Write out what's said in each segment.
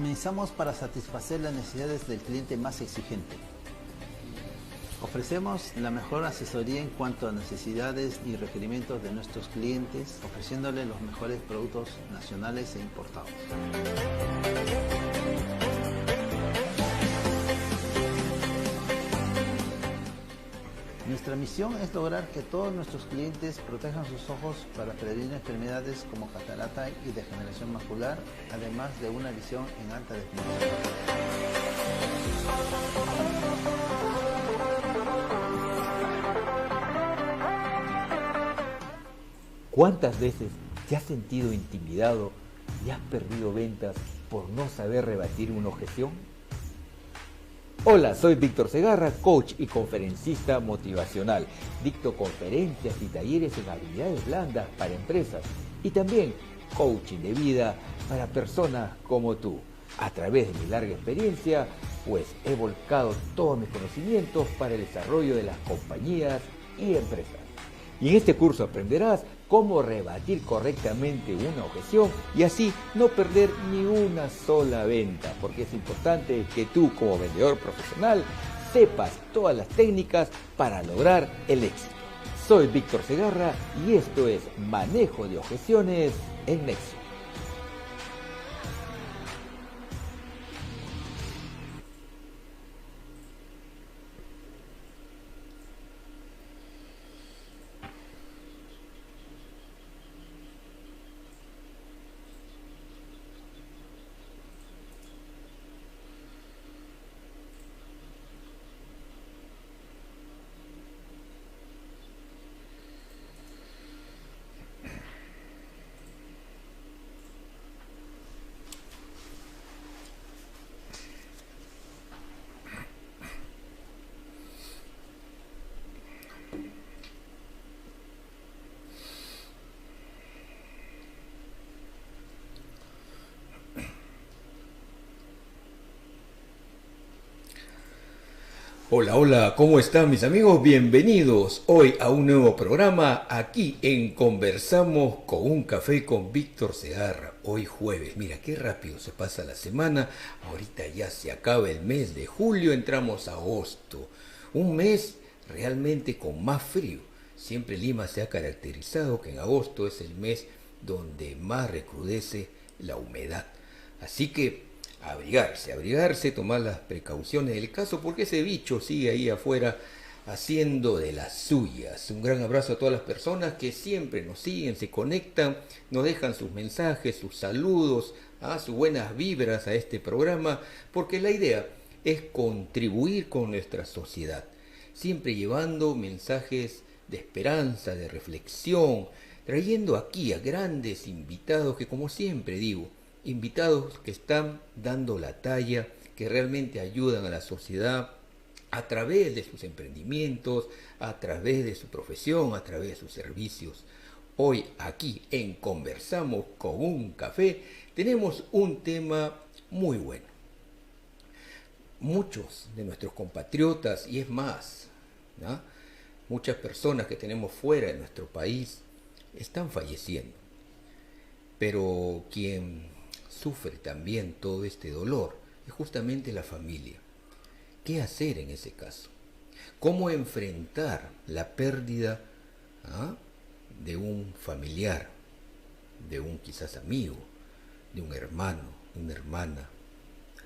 Optimizamos para satisfacer las necesidades del cliente más exigente. Ofrecemos la mejor asesoría en cuanto a necesidades y requerimientos de nuestros clientes, ofreciéndoles los mejores productos nacionales e importados. Nuestra misión es lograr que todos nuestros clientes protejan sus ojos para prevenir enfermedades como catarata y degeneración macular, además de una visión en alta definición. ¿Cuántas veces te has sentido intimidado y has perdido ventas por no saber rebatir una objeción? Hola, soy Víctor Segarra, coach y conferencista motivacional. Dicto conferencias y talleres en habilidades blandas para empresas y también coaching de vida para personas como tú. A través de mi larga experiencia, pues he volcado todos mis conocimientos para el desarrollo de las compañías y empresas. Y en este curso aprenderás cómo rebatir correctamente una objeción y así no perder ni una sola venta, porque es importante que tú como vendedor profesional sepas todas las técnicas para lograr el éxito. Soy Víctor Segarra y esto es Manejo de Objeciones en Nexo. Hola, hola, ¿cómo están mis amigos? Bienvenidos hoy a un nuevo programa aquí en Conversamos con un Café con Víctor Segarra. Hoy jueves, mira qué rápido se pasa la semana, ahorita ya se acaba el mes de julio, entramos a agosto, un mes realmente con más frío. Siempre Lima se ha caracterizado que en agosto es el mes donde más recrudece la humedad. Así que abrigarse, tomar las precauciones del caso, porque ese bicho sigue ahí afuera haciendo de las suyas. Un gran abrazo a todas las personas que siempre nos siguen, se conectan, nos dejan sus mensajes, sus saludos, sus buenas vibras a este programa, porque la idea es contribuir con nuestra sociedad, siempre llevando mensajes de esperanza, de reflexión, trayendo aquí a grandes invitados que, como siempre digo, invitados que están dando la talla, que realmente ayudan a la sociedad a través de sus emprendimientos, a través de su profesión, a través de sus servicios. Hoy aquí en Conversamos con un Café tenemos un tema muy bueno. Muchos de nuestros compatriotas, y es más, ¿no?, muchas personas que tenemos fuera de nuestro país están falleciendo. Pero quien sufre también todo este dolor es justamente la familia. ¿Qué hacer en ese caso? ¿Cómo enfrentar la pérdida de un familiar, de un quizás amigo, de un hermano, una hermana,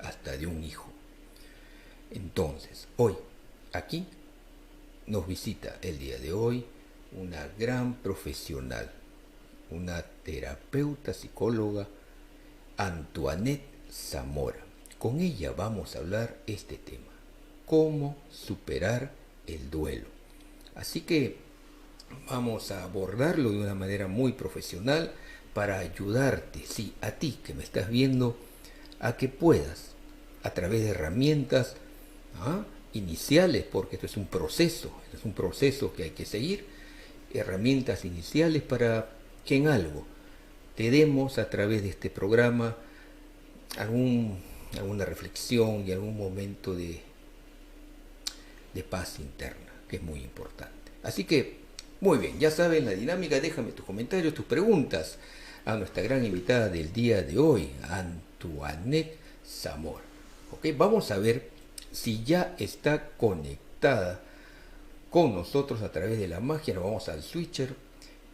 hasta de un hijo? Entonces, hoy, aquí, nos visita el día de hoy una gran profesional, una terapeuta psicóloga, Antoinette Zamora. Con ella vamos a hablar este tema, cómo superar el duelo. Así que vamos a abordarlo de una manera muy profesional para ayudarte, sí, a ti que me estás viendo, a que puedas, a través de herramientas iniciales, porque esto es un proceso que hay que seguir, herramientas iniciales para que en algo te demos a través de este programa alguna reflexión y algún momento de paz interna, que es muy importante. Así que, muy bien, ya saben la dinámica, déjame tus comentarios, tus preguntas a nuestra gran invitada del día de hoy, Antoinette Zamora. Ok, vamos a ver si ya está conectada con nosotros a través de la magia. Nos vamos al switcher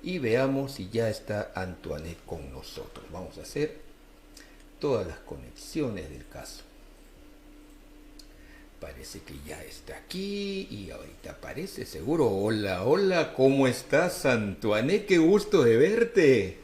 y veamos si ya está Antoinette con nosotros. Vamos a hacer todas las conexiones del caso. Parece que ya está aquí y ahorita aparece seguro. Hola, hola, ¿cómo estás, Antoinette? Qué gusto de verte.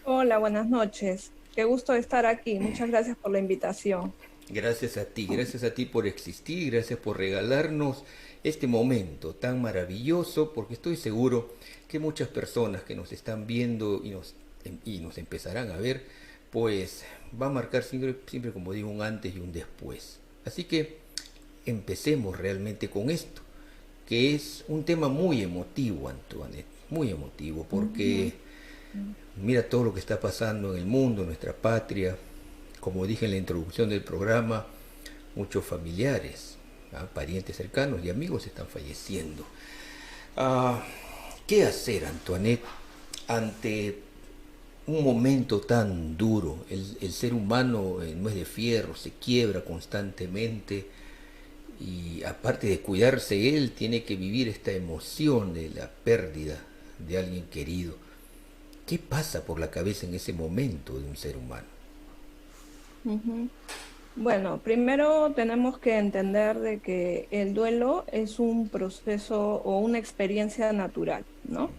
Hola, buenas noches. Qué gusto de estar aquí. Muchas gracias por la invitación. Gracias a ti por existir, gracias por regalarnos este momento tan maravilloso, porque estoy seguro que muchas personas que nos están viendo y nos empezarán a ver, pues va a marcar siempre, como digo, un antes y un después. Así que empecemos realmente con esto, que es un tema muy emotivo, Antoinette, muy emotivo, porque mira todo lo que está pasando en el mundo, en nuestra patria. Como dije en la introducción del programa, muchos familiares, parientes cercanos y amigos están falleciendo. ¿Qué hacer, Antoinette, ante un momento tan duro? El ser humano no es de fierro, se quiebra constantemente y aparte de cuidarse él, tiene que vivir esta emoción de la pérdida de alguien querido. ¿Qué pasa por la cabeza en ese momento de un ser humano? Ujú. Bueno, primero tenemos que entender de que el duelo es un proceso o una experiencia natural, ¿no?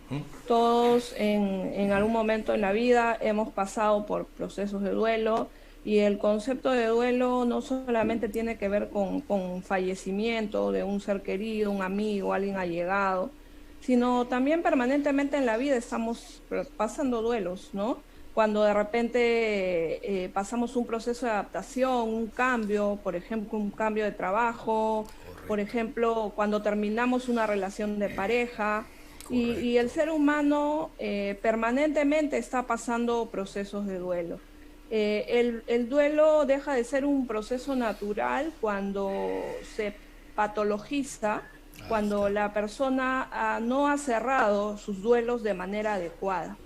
Todos en algún momento en la vida hemos pasado por procesos de duelo y el concepto de duelo no solamente tiene que ver con fallecimiento de un ser querido, un amigo, alguien allegado, sino también permanentemente en la vida estamos pasando duelos, ¿no? Cuando de repente pasamos un proceso de adaptación, un cambio, por ejemplo, un cambio de trabajo, por Correcto, ejemplo, cuando terminamos una relación de pareja, y el correcto. ser humano permanentemente está pasando procesos de duelo. El duelo deja de ser un proceso natural cuando se patologiza, Ahí cuando está. la persona no ha cerrado sus duelos de manera adecuada.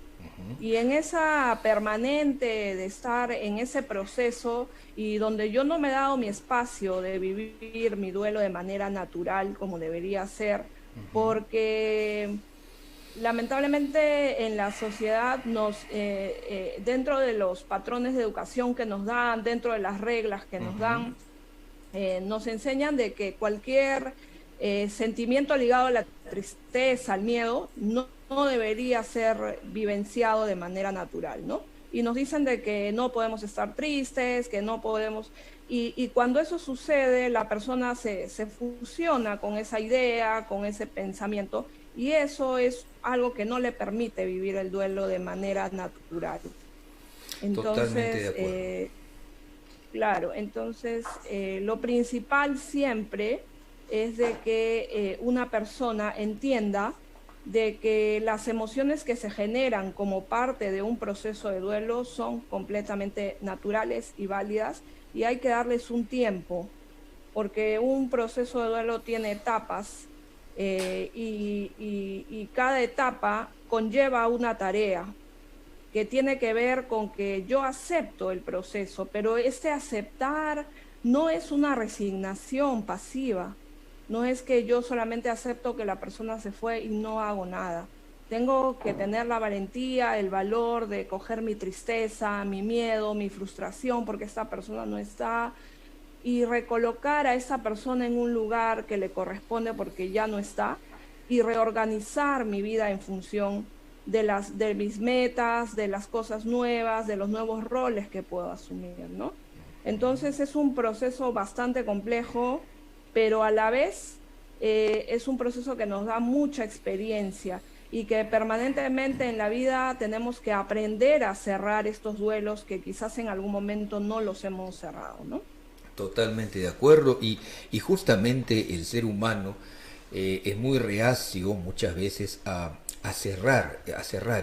Y en esa permanente de estar en ese proceso y donde yo no me he dado mi espacio de vivir mi duelo de manera natural como debería ser, porque lamentablemente en la sociedad dentro de los patrones de educación que nos dan, dentro de las reglas que nos dan, nos enseñan de que cualquier sentimiento ligado a la tristeza, al miedo, no debería ser vivenciado de manera natural, ¿no? Y nos dicen de que no podemos estar tristes, que no podemos... Y cuando eso sucede, la persona se fusiona con esa idea, con ese pensamiento, y eso es algo que no le permite vivir el duelo de manera natural. Totalmente de Entonces, acuerdo. claro, entonces lo principal siempre es de que una persona entienda de que las emociones que se generan como parte de un proceso de duelo son completamente naturales y válidas y hay que darles un tiempo, porque un proceso de duelo tiene etapas y cada etapa conlleva una tarea que tiene que ver con que yo acepto el proceso, pero este aceptar no es una resignación pasiva, no es que yo solamente acepto que la persona se fue y no hago nada. Tengo que tener la valentía, el valor de coger mi tristeza, mi miedo, mi frustración porque esta persona no está y recolocar a esa persona en un lugar que le corresponde porque ya no está y reorganizar mi vida en función de mis metas, de las cosas nuevas, de los nuevos roles que puedo asumir, ¿no? Entonces es un proceso bastante complejo, pero a la vez es un proceso que nos da mucha experiencia y que permanentemente en la vida tenemos que aprender a cerrar estos duelos que quizás en algún momento no los hemos cerrado, ¿no? Totalmente de acuerdo. Y justamente el ser humano es muy reacio muchas veces a cerrar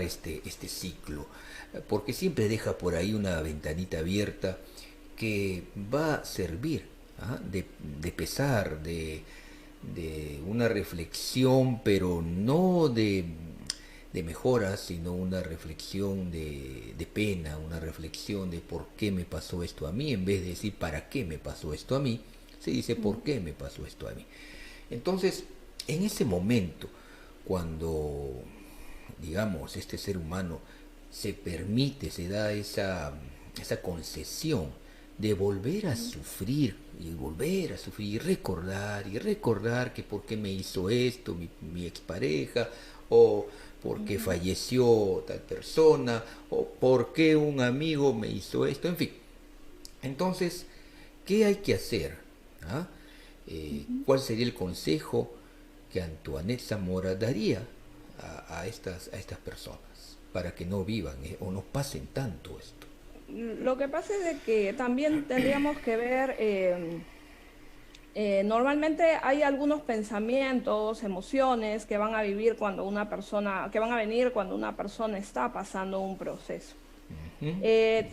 este ciclo, porque siempre deja por ahí una ventanita abierta que va a servir de pesar, de una reflexión, pero no de mejora, sino una reflexión de pena, una reflexión de por qué me pasó esto a mí. En vez de decir para qué me pasó esto a mí, se dice por qué me pasó esto a mí. Entonces, en ese momento, cuando, digamos, este ser humano se permite, se da esa concesión de volver a sufrir y recordar que por qué me hizo esto mi expareja, o por qué falleció tal persona, o por qué un amigo me hizo esto, en fin. Entonces, ¿qué hay que hacer? ¿Ah? ¿Cuál sería el consejo que Antoinette Zamora daría a estas personas para que no vivan o no pasen tanto esto? Lo que pasa es de que también tendríamos que ver, normalmente hay algunos pensamientos, emociones que van a vivir cuando una persona, que van a venir cuando una persona está pasando un proceso.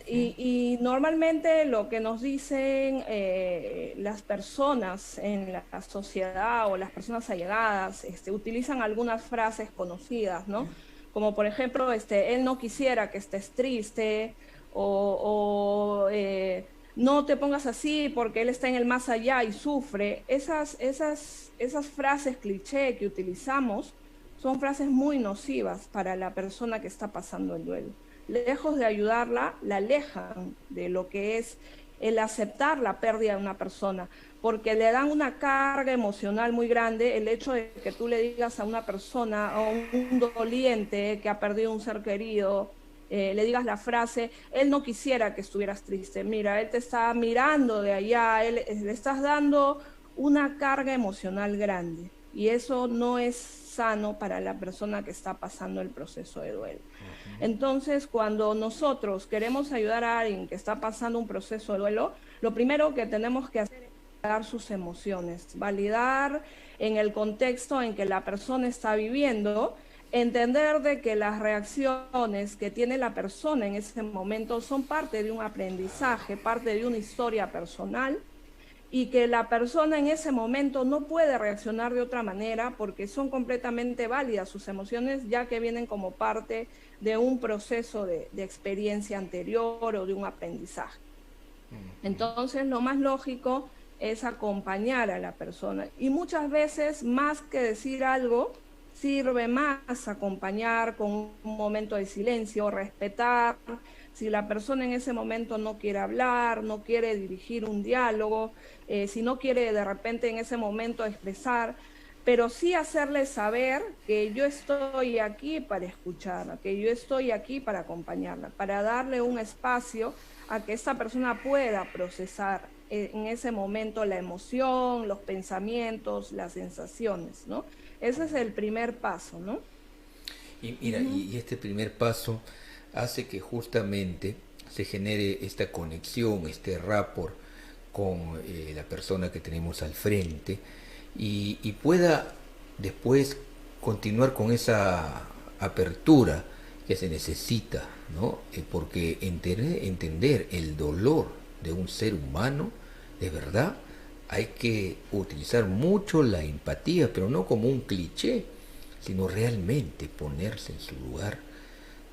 Y normalmente lo que nos dicen las personas en la sociedad o las personas allegadas, utilizan algunas frases conocidas, ¿no? Como por ejemplo, él no quisiera que estés triste, no te pongas así porque él está en el más allá y sufre. Esas frases cliché que utilizamos son frases muy nocivas para la persona que está pasando el duelo. Lejos de ayudarla, la alejan de lo que es el aceptar la pérdida de una persona, porque le dan una carga emocional muy grande el hecho de que tú le digas a una persona, a un doliente que ha perdido un ser querido, le digas la frase, él no quisiera que estuvieras triste, mira, él te está mirando de allá, le estás dando una carga emocional grande, y eso no es sano para la persona que está pasando el proceso de duelo. Entonces, cuando nosotros queremos ayudar a alguien que está pasando un proceso de duelo, lo primero que tenemos que hacer es validar sus emociones, validar en el contexto en que la persona está viviendo, entender de que las reacciones que tiene la persona en ese momento son parte de un aprendizaje, parte de una historia personal, y que la persona en ese momento no puede reaccionar de otra manera porque son completamente válidas sus emociones, ya que vienen como parte de un proceso de experiencia anterior o de un aprendizaje. Entonces, lo más lógico es acompañar a la persona. Y muchas veces, más que decir algo, sirve más acompañar con un momento de silencio, respetar. Si la persona en ese momento no quiere hablar, no quiere dirigir un diálogo, si no quiere de repente en ese momento expresar, pero sí hacerle saber que yo estoy aquí para escucharla, que yo estoy aquí para acompañarla, para darle un espacio a que esta persona pueda procesar en ese momento la emoción, los pensamientos, las sensaciones, ¿no? Ese es el primer paso, ¿no? Y mira, y este primer paso hace que justamente se genere esta conexión, este rapport con la persona que tenemos al frente y pueda después continuar con esa apertura que se necesita, ¿no? Porque entender el dolor de un ser humano, de verdad, hay que utilizar mucho la empatía, pero no como un cliché, sino realmente ponerse en su lugar.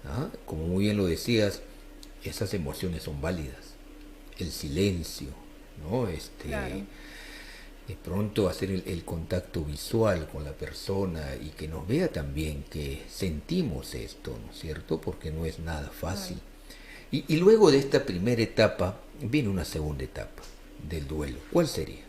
¿Ah? Como muy bien lo decías, esas emociones son válidas. El silencio, ¿no? Claro. De pronto hacer el contacto visual con la persona y que nos vea también que sentimos esto, ¿no es cierto? Porque no es nada fácil. Claro. Y luego de esta primera etapa viene una segunda etapa del duelo. ¿Cuál sería?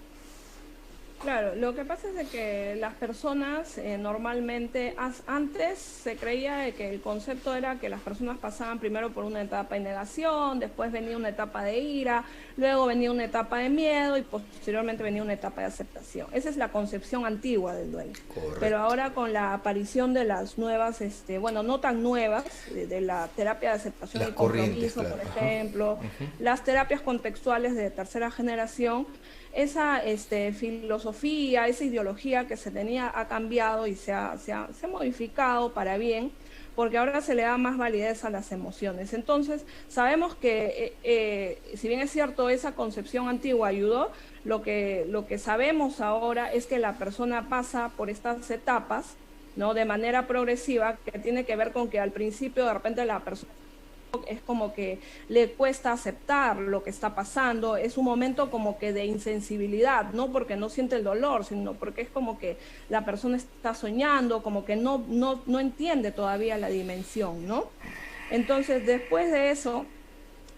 Claro, lo que pasa es de que las personas normalmente, antes se creía de que el concepto era que las personas pasaban primero por una etapa de negación, después venía una etapa de ira, luego venía una etapa de miedo y posteriormente venía una etapa de aceptación. Esa es la concepción antigua del duelo. Correcto. Pero ahora con la aparición de las nuevas, bueno, no tan nuevas, de la terapia de aceptación y compromiso, claro, por ejemplo, las terapias contextuales de tercera generación, esa filosofía, esa ideología que se tenía ha cambiado y se ha modificado para bien, porque ahora se le da más validez a las emociones. Entonces, sabemos que, si bien es cierto, esa concepción antigua ayudó, lo que sabemos ahora es que la persona pasa por estas etapas ¿no? De manera progresiva, que tiene que ver con que al principio de repente la persona es como que le cuesta aceptar lo que está pasando, es un momento como que de insensibilidad, no porque no siente el dolor, sino porque es como que la persona está soñando, como que no entiende todavía la dimensión, ¿no? Entonces, después de eso,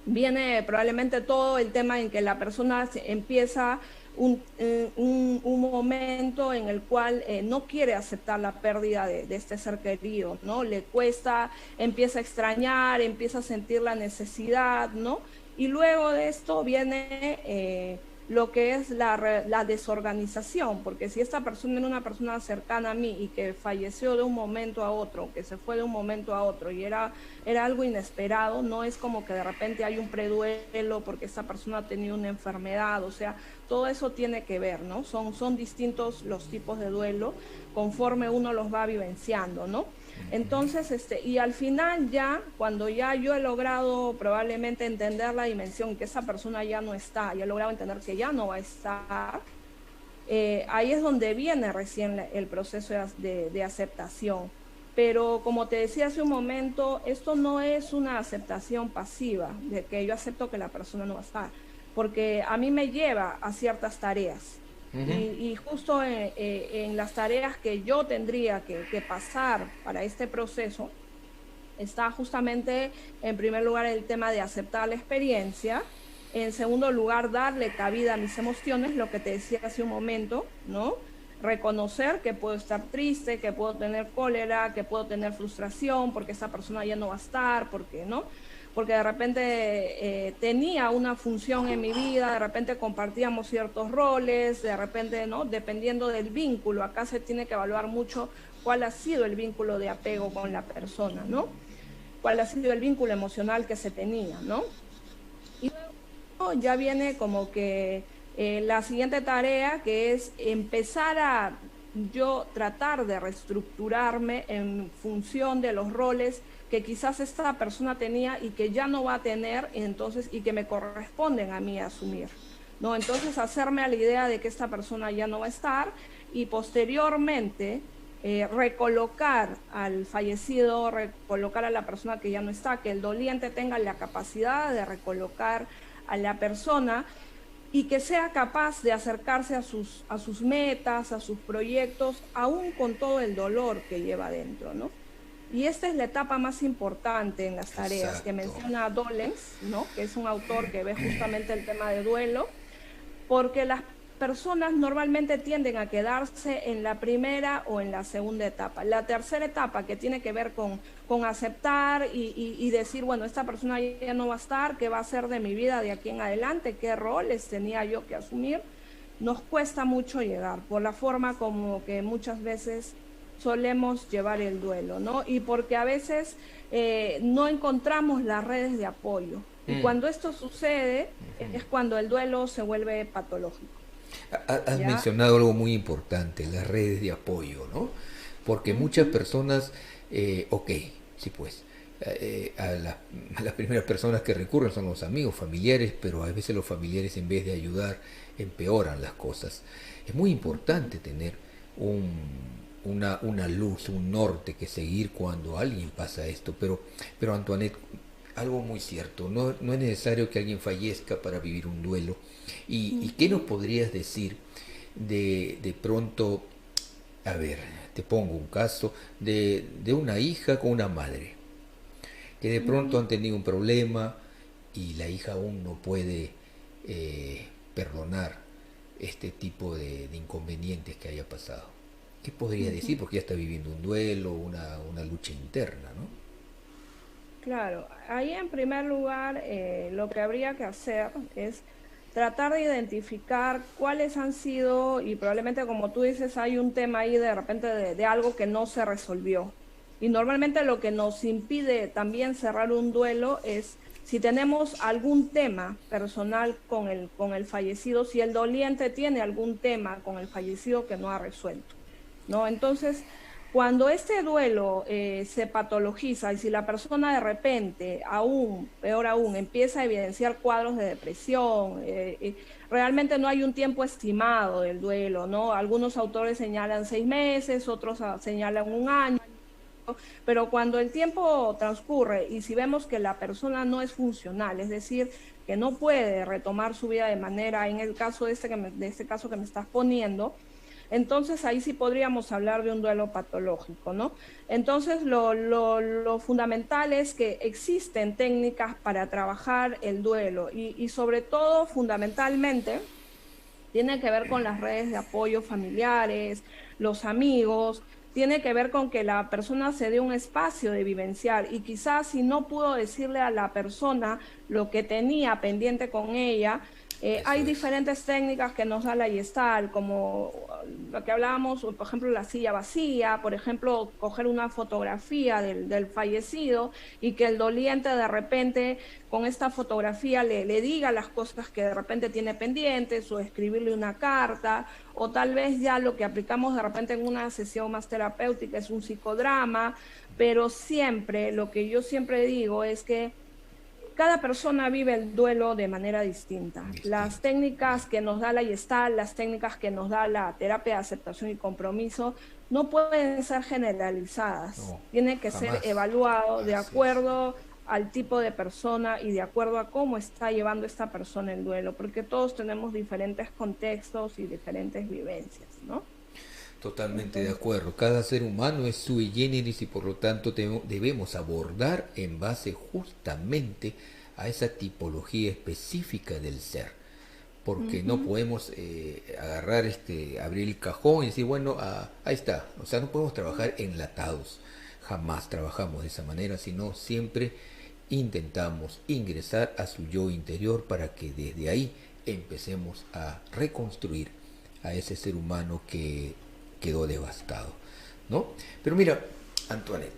viene probablemente todo el tema en que la persona empieza un momento en el cual no quiere aceptar la pérdida de este ser querido, ¿no? Le cuesta, empieza a extrañar, empieza a sentir la necesidad, ¿no? Y luego de esto viene lo que es la desorganización, porque si esta persona era una persona cercana a mí y que falleció de un momento a otro, que se fue de un momento a otro y era algo inesperado, no es como que de repente hay un preduelo porque esta persona ha tenido una enfermedad, o sea, todo eso tiene que ver, ¿no? Son distintos los tipos de duelo conforme uno los va vivenciando, ¿no? Entonces, y al final ya, cuando ya yo he logrado probablemente entender la dimensión, que esa persona ya no está, ya he logrado entender que ya no va a estar, ahí es donde viene recién el proceso de aceptación. Pero como te decía hace un momento, esto no es una aceptación pasiva, de que yo acepto que la persona no va a estar, porque a mí me lleva a ciertas tareas. Y justo en las tareas que yo tendría que pasar para este proceso, está justamente en primer lugar el tema de aceptar la experiencia, en segundo lugar darle cabida a mis emociones, lo que te decía hace un momento, ¿no? Reconocer que puedo estar triste, que puedo tener cólera, que puedo tener frustración porque esa persona ya no va a estar, porque no, porque de repente tenía una función en mi vida, de repente compartíamos ciertos roles, de repente, ¿no? Dependiendo del vínculo, acá se tiene que evaluar mucho cuál ha sido el vínculo de apego con la persona, ¿no? Cuál ha sido el vínculo emocional que se tenía, ¿no? Y luego ya viene como que la siguiente tarea, que es empezar a yo tratar de reestructurarme en función de los roles que quizás esta persona tenía y que ya no va a tener, entonces, y que me corresponden a mí asumir, ¿no? Entonces, hacerme a la idea de que esta persona ya no va a estar y posteriormente recolocar al fallecido, recolocar a la persona que ya no está, que el doliente tenga la capacidad de recolocar a la persona y que sea capaz de acercarse a sus metas, a sus proyectos, aún con todo el dolor que lleva adentro, ¿no? Y esta es la etapa más importante en las tareas. Exacto. Que menciona Dolenz, ¿no? Que es un autor que ve justamente el tema de duelo, porque las personas normalmente tienden a quedarse en la primera o en la segunda etapa. La tercera etapa, que tiene que ver con aceptar y decir, bueno, esta persona ya no va a estar, ¿qué va a hacer de mi vida de aquí en adelante? ¿Qué roles tenía yo que asumir? Nos cuesta mucho llegar, por la forma como que muchas veces solemos llevar el duelo, ¿no? Y porque a veces no encontramos las redes de apoyo. Y cuando esto sucede, es cuando el duelo se vuelve patológico. Has mencionado algo muy importante, las redes de apoyo, ¿no? Porque muchas personas, sí pues, a las primeras personas que recurren son los amigos, familiares, pero a veces los familiares en vez de ayudar empeoran las cosas. Es muy importante tener una luz, un norte que seguir cuando alguien pasa esto, pero Antoinette, algo muy cierto, no es necesario que alguien fallezca para vivir un duelo. ¿Y qué nos podrías decir de pronto, a ver, te pongo un caso, de una hija con una madre, que de pronto han tenido un problema y la hija aún no puede perdonar este tipo de inconvenientes que haya pasado? ¿Qué podría decir? Porque ya está viviendo un duelo, una lucha interna, ¿no? Claro, ahí en primer lugar lo que habría que hacer es tratar de identificar cuáles han sido, y probablemente como tú dices, hay un tema ahí de repente de algo que no se resolvió. Y normalmente lo que nos impide también cerrar un duelo es si tenemos algún tema personal con el fallecido, si el doliente tiene algún tema con el fallecido que no ha resuelto, ¿no? Entonces, Cuando este duelo se patologiza y si la persona de repente, aún, peor aún, empieza a evidenciar cuadros de depresión, realmente no hay un tiempo estimado del duelo, ¿no? Algunos autores señalan 6 meses, otros señalan un año, pero cuando el tiempo transcurre y si vemos que la persona no es funcional, es decir, que no puede retomar su vida de manera, en el caso de este caso que me estás poniendo, entonces ahí sí podríamos hablar de un duelo patológico, ¿no? Entonces lo fundamental es que existen técnicas para trabajar el duelo y sobre todo, fundamentalmente, tiene que ver con las redes de apoyo familiares, los amigos, tiene que ver con que la persona se dé un espacio de vivenciar y quizás si no pudo decirle a la persona lo que tenía pendiente con ella, hay diferentes técnicas que nos da la Gestalt, como lo que hablábamos, por ejemplo, la silla vacía, por ejemplo, coger una fotografía del fallecido y que el doliente de repente con esta fotografía le diga las cosas que de repente tiene pendientes o escribirle una carta, o tal vez ya lo que aplicamos de repente en una sesión más terapéutica es un psicodrama, pero siempre, lo que yo siempre digo es que cada persona vive el duelo de manera distinta. Las técnicas que nos da la Gestalt, las técnicas que nos da la terapia de aceptación y compromiso, no pueden ser generalizadas. No, Tiene que jamás. ser evaluado de Así acuerdo al tipo de persona y de acuerdo a cómo está llevando esta persona el duelo, porque todos tenemos diferentes contextos y diferentes vivencias, ¿no? Totalmente de acuerdo. Cada ser humano es sui generis y por lo tanto debemos abordar en base justamente a esa tipología específica del ser. Porque no podemos agarrar, abrir el cajón y decir, bueno, ahí está. O sea, no podemos trabajar enlatados. Jamás trabajamos de esa manera, sino siempre intentamos ingresar a su yo interior para que desde ahí empecemos a reconstruir a ese ser humano que quedó devastado, ¿no? Pero mira, Antoinette,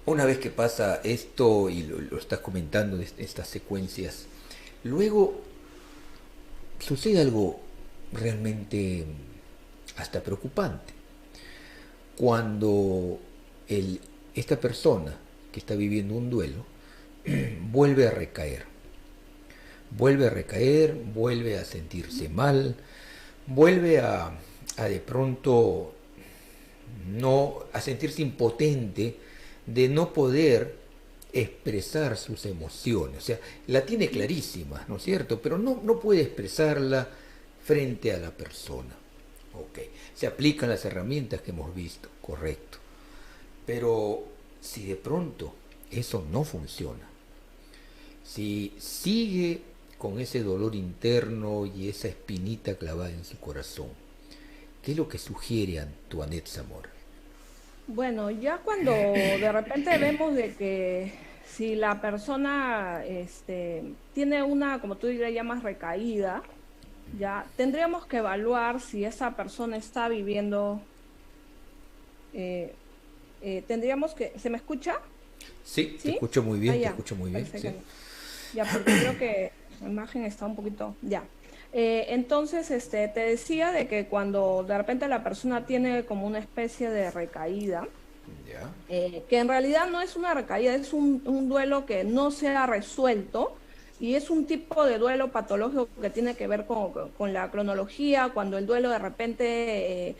una vez que pasa esto y lo estás comentando de estas secuencias, luego sucede algo realmente hasta preocupante. Cuando esta persona que está viviendo un duelo vuelve a recaer, vuelve a sentirse mal, vuelve a de pronto a sentirse impotente de no poder expresar sus emociones. O sea, la tiene clarísima, ¿no es cierto? Pero no puede expresarla frente a la persona. Ok, se aplican las herramientas que hemos visto, correcto. Pero si de pronto eso no funciona, si sigue con ese dolor interno y esa espinita clavada en su corazón, ¿qué es lo que sugiere Antoinette Zamora? Bueno, ya cuando de repente vemos de que si la persona tiene una, como tú dirías, ya más recaída, ya tendríamos que evaluar si esa persona está viviendo, tendríamos que, ¿se me escucha? Sí, ¿Sí? te escucho muy bien, Ah, te ya, escucho muy bien. perfecto. Sí. Ya, porque creo que la imagen está un poquito, ya. Entonces, te decía de que cuando de repente la persona tiene como una especie de recaída, Ya. que en realidad no es una recaída, es un duelo que no se ha resuelto y es un tipo de duelo patológico que tiene que ver con la cronología, cuando el duelo de repente,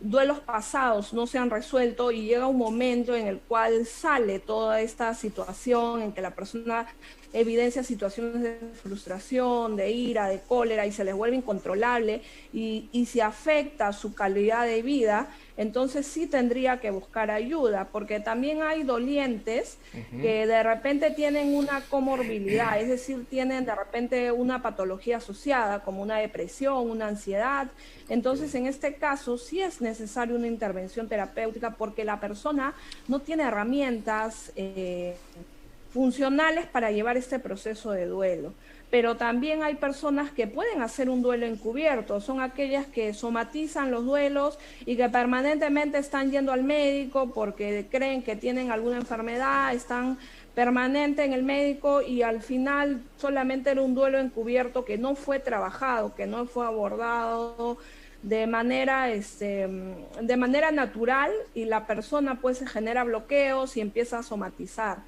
duelos pasados no se han resuelto y llega un momento en el cual sale toda esta situación en que la persona evidencia situaciones de frustración, de ira, de cólera y se les vuelve incontrolable y se afecta su calidad de vida, entonces sí tendría que buscar ayuda, porque también hay dolientes que de repente tienen una comorbilidad, es decir, tienen de repente una patología asociada como una depresión, una ansiedad. Entonces en este caso sí es necesaria una intervención terapéutica porque la persona no tiene herramientas funcionales para llevar este proceso de duelo. Pero también hay personas que pueden hacer un duelo encubierto, son aquellas que somatizan los duelos y que permanentemente están yendo al médico porque creen que tienen alguna enfermedad, están permanente en el médico y al final solamente era un duelo encubierto que no fue trabajado, que no fue abordado de manera natural, y la persona pues se genera bloqueos y empieza a somatizar.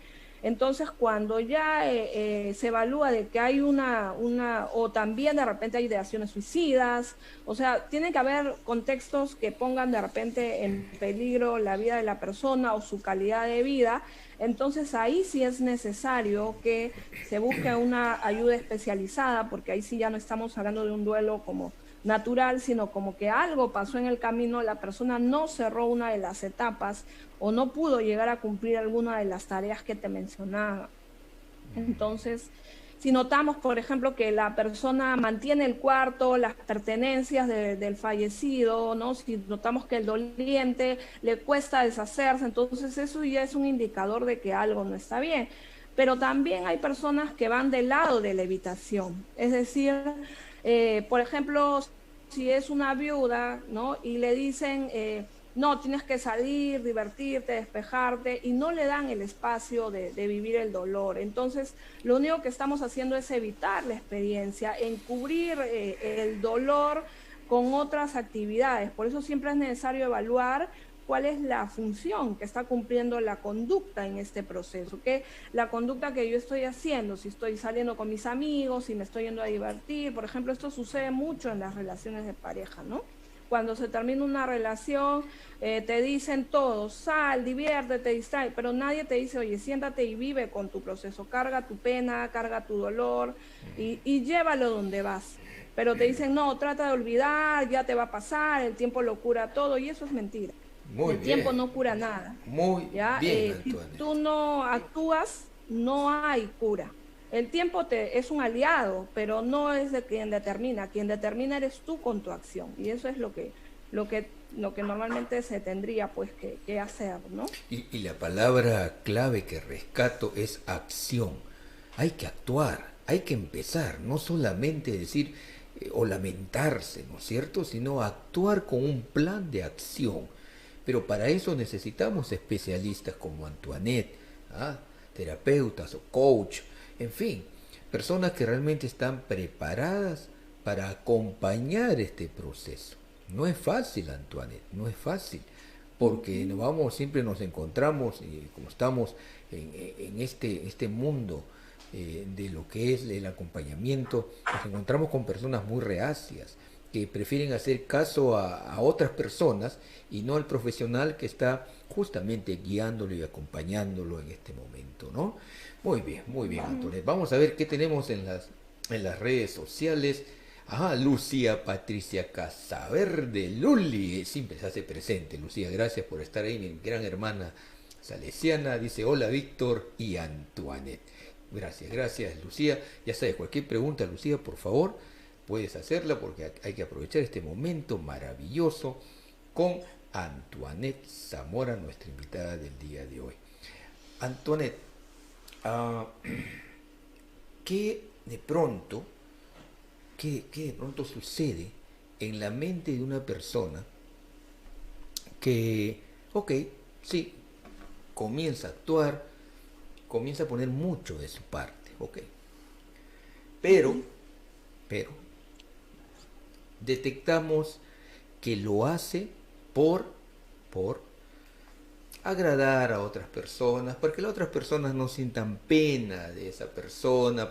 Entonces, cuando ya se evalúa de que hay o también de repente hay ideaciones suicidas, o sea, tiene que haber contextos que pongan de repente en peligro la vida de la persona o su calidad de vida, entonces ahí sí es necesario que se busque una ayuda especializada, porque ahí sí ya no estamos hablando de un duelo como natural, sino como que algo pasó en el camino, la persona no cerró una de las etapas o no pudo llegar a cumplir alguna de las tareas que te mencionaba. Entonces, si notamos, por ejemplo, que la persona mantiene el cuarto, las pertenencias del fallecido, ¿no? Si notamos que el doliente le cuesta deshacerse, entonces eso ya es un indicador de que algo no está bien. Pero también hay personas que van del lado de la evitación, es decir, por ejemplo, si es una viuda, ¿no? Y le dicen, no, tienes que salir, divertirte, despejarte, y no le dan el espacio de vivir el dolor. Entonces, lo único que estamos haciendo es evitar la experiencia, encubrir el dolor con otras actividades. Por eso siempre es necesario evaluar cuál es la función que está cumpliendo la conducta en este proceso, que la conducta que yo estoy haciendo, si estoy saliendo con mis amigos, si me estoy yendo a divertir, por ejemplo, esto sucede mucho en las relaciones de pareja, ¿no? Cuando se termina una relación, te dicen todos, sal, diviértete, distrae, pero nadie te dice, oye, siéntate y vive con tu proceso, carga tu pena, carga tu dolor y llévalo donde vas. Pero te dicen, no, trata de olvidar, ya te va a pasar, el tiempo lo cura todo, y eso es mentira. Muy el bien. tiempo no cura nada. Muy ¿ya? bien, Si Antoine. tú no actúas, no hay cura. El tiempo es un aliado, pero no es de quien determina. Quien determina eres tú con tu acción. Y eso es lo que normalmente se tendría pues que hacer, ¿no? Y la palabra clave que rescato es acción. Hay que actuar, hay que empezar, no solamente decir o lamentarse, ¿no es cierto? Sino actuar con un plan de acción. Pero para eso necesitamos especialistas como Antoinette, ¿ah? Terapeutas o coach, en fin, personas que realmente están preparadas para acompañar este proceso. No es fácil, Antoinette, no es fácil, porque siempre nos encontramos, como estamos en este mundo de lo que es el acompañamiento, nos encontramos con personas muy reacias, que prefieren hacer caso a otras personas y no al profesional que está justamente guiándolo y acompañándolo en este momento, ¿no? Muy bien, Antoinette. Vamos a ver qué tenemos en las redes sociales. Ajá, Lucía Patricia Casaverde, Luli, siempre se hace presente. Lucía, gracias por estar ahí, mi gran hermana salesiana. Dice, hola Víctor y Antoinette. Gracias, Lucía. Ya sabes, cualquier pregunta, Lucía, por favor, puedes hacerla porque hay que aprovechar este momento maravilloso con Antoinette Zamora, nuestra invitada del día de hoy. Antoinette, ¿qué de pronto sucede en la mente de una persona que, sí, comienza a actuar, comienza a poner mucho de su parte, pero detectamos que lo hace por agradar a otras personas, para que las otras personas no sientan pena de esa persona,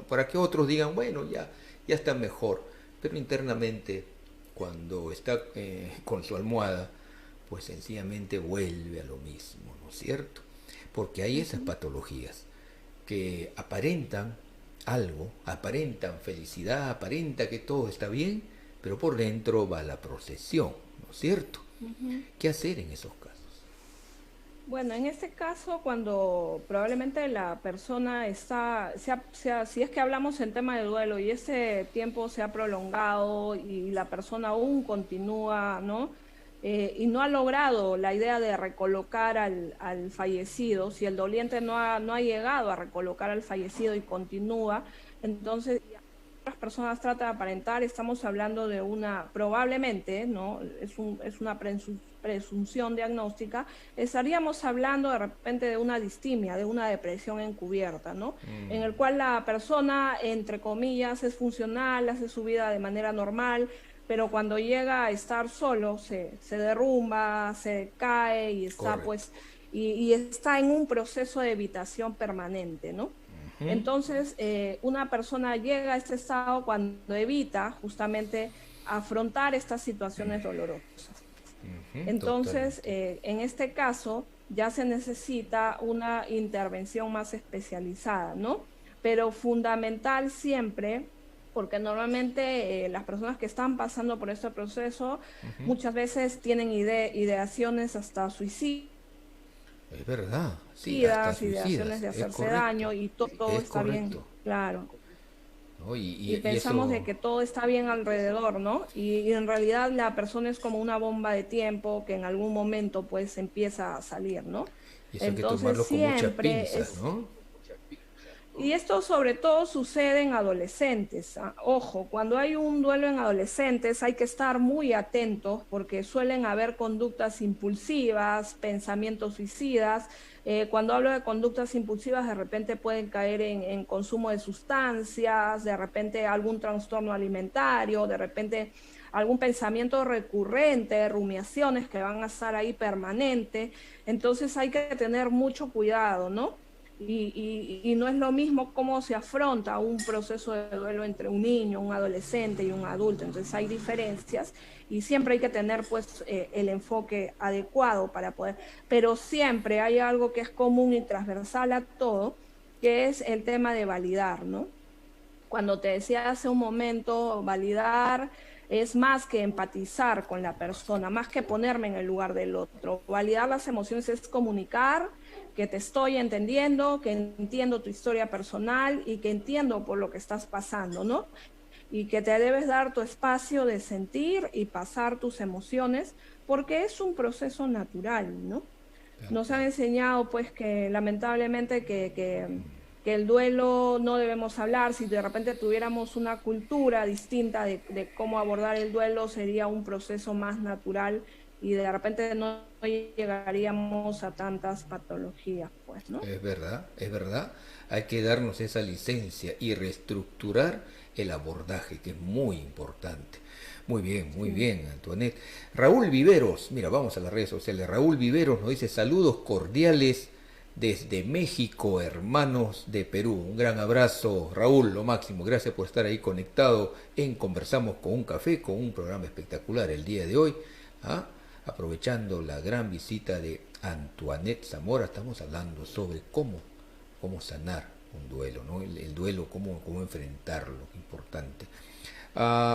para que otros digan, bueno, ya está mejor, pero internamente cuando está con su almohada, pues sencillamente vuelve a lo mismo, ¿no es cierto? Porque hay esas patologías que aparentan algo, aparentan felicidad, aparenta que todo está bien, pero por dentro va la procesión, ¿no es cierto? ¿Qué hacer en esos casos? Bueno, en este caso, cuando probablemente la persona si es que hablamos en tema de duelo y ese tiempo se ha prolongado y la persona aún continúa, ¿no? Y no ha logrado la idea de recolocar al fallecido, si el doliente no ha llegado a recolocar al fallecido y continúa, entonces las personas tratan de aparentar, estamos hablando de probablemente, ¿no? Es una presunción diagnóstica, estaríamos hablando de repente de una distimia, de una depresión encubierta, ¿no? En el cual la persona, entre comillas, es funcional, hace su vida de manera normal, pero cuando llega a estar solo se derrumba, se cae y está Correcto. pues y está en un proceso de evitación permanente, ¿no? Entonces, una persona llega a este estado cuando evita justamente afrontar estas situaciones dolorosas. Entonces, en este caso, ya se necesita una intervención más especializada, ¿no? Pero fundamental siempre, porque normalmente las personas que están pasando por este proceso muchas veces tienen ideaciones hasta suicidas, Es verdad, sí, hasta ideaciones suicidas, de es hacerse correcto. daño y todo Es está bien, correcto. claro. ¿No? Y pensamos de que todo está bien alrededor, ¿no? Y en realidad la persona es como una bomba de tiempo que en algún momento pues empieza a salir, ¿no? y eso hay que Entonces tomarlo con muchas siempre pinzas, es, ¿no? y esto sobre todo sucede en adolescentes. Ojo, cuando hay un duelo en adolescentes hay que estar muy atentos porque suelen haber conductas impulsivas, pensamientos suicidas. Cuando hablo de conductas impulsivas, de repente pueden caer en consumo de sustancias, de repente algún trastorno alimentario, de repente algún pensamiento recurrente, rumiaciones que van a estar ahí permanente. Entonces hay que tener mucho cuidado, ¿no? Y no es lo mismo cómo se afronta un proceso de duelo entre un niño, un adolescente y un adulto. Entonces hay diferencias y siempre hay que tener pues el enfoque adecuado para poder, pero siempre hay algo que es común y transversal a todo, que es el tema de validar, ¿no? Cuando te decía hace un momento, validar es más que empatizar con la persona, más que ponerme en el lugar del otro. Validar las emociones es comunicar que te estoy entendiendo, que entiendo tu historia personal y que entiendo por lo que estás pasando, ¿no? Y que te debes dar tu espacio de sentir y pasar tus emociones, porque es un proceso natural, ¿no? Nos han enseñado pues que lamentablemente que el duelo no debemos hablar. Si de repente tuviéramos una cultura distinta de cómo abordar el duelo, sería un proceso más natural y de repente no llegaríamos a tantas patologías, pues, ¿no? Es verdad, es verdad. Hay que darnos esa licencia y reestructurar el abordaje, que es muy importante. Muy bien, Antoinette. Raúl Viveros, mira, vamos a las redes sociales. Raúl Viveros nos dice saludos cordiales desde México, hermanos de Perú. Un gran abrazo, Raúl, lo máximo. Gracias por estar ahí conectado en Conversamos con un Café, con un programa espectacular el día de hoy. ¿Ah? Aprovechando la gran visita de Antoinette Zamora, estamos hablando sobre cómo sanar un duelo, ¿no? El duelo, cómo enfrentarlo, importante.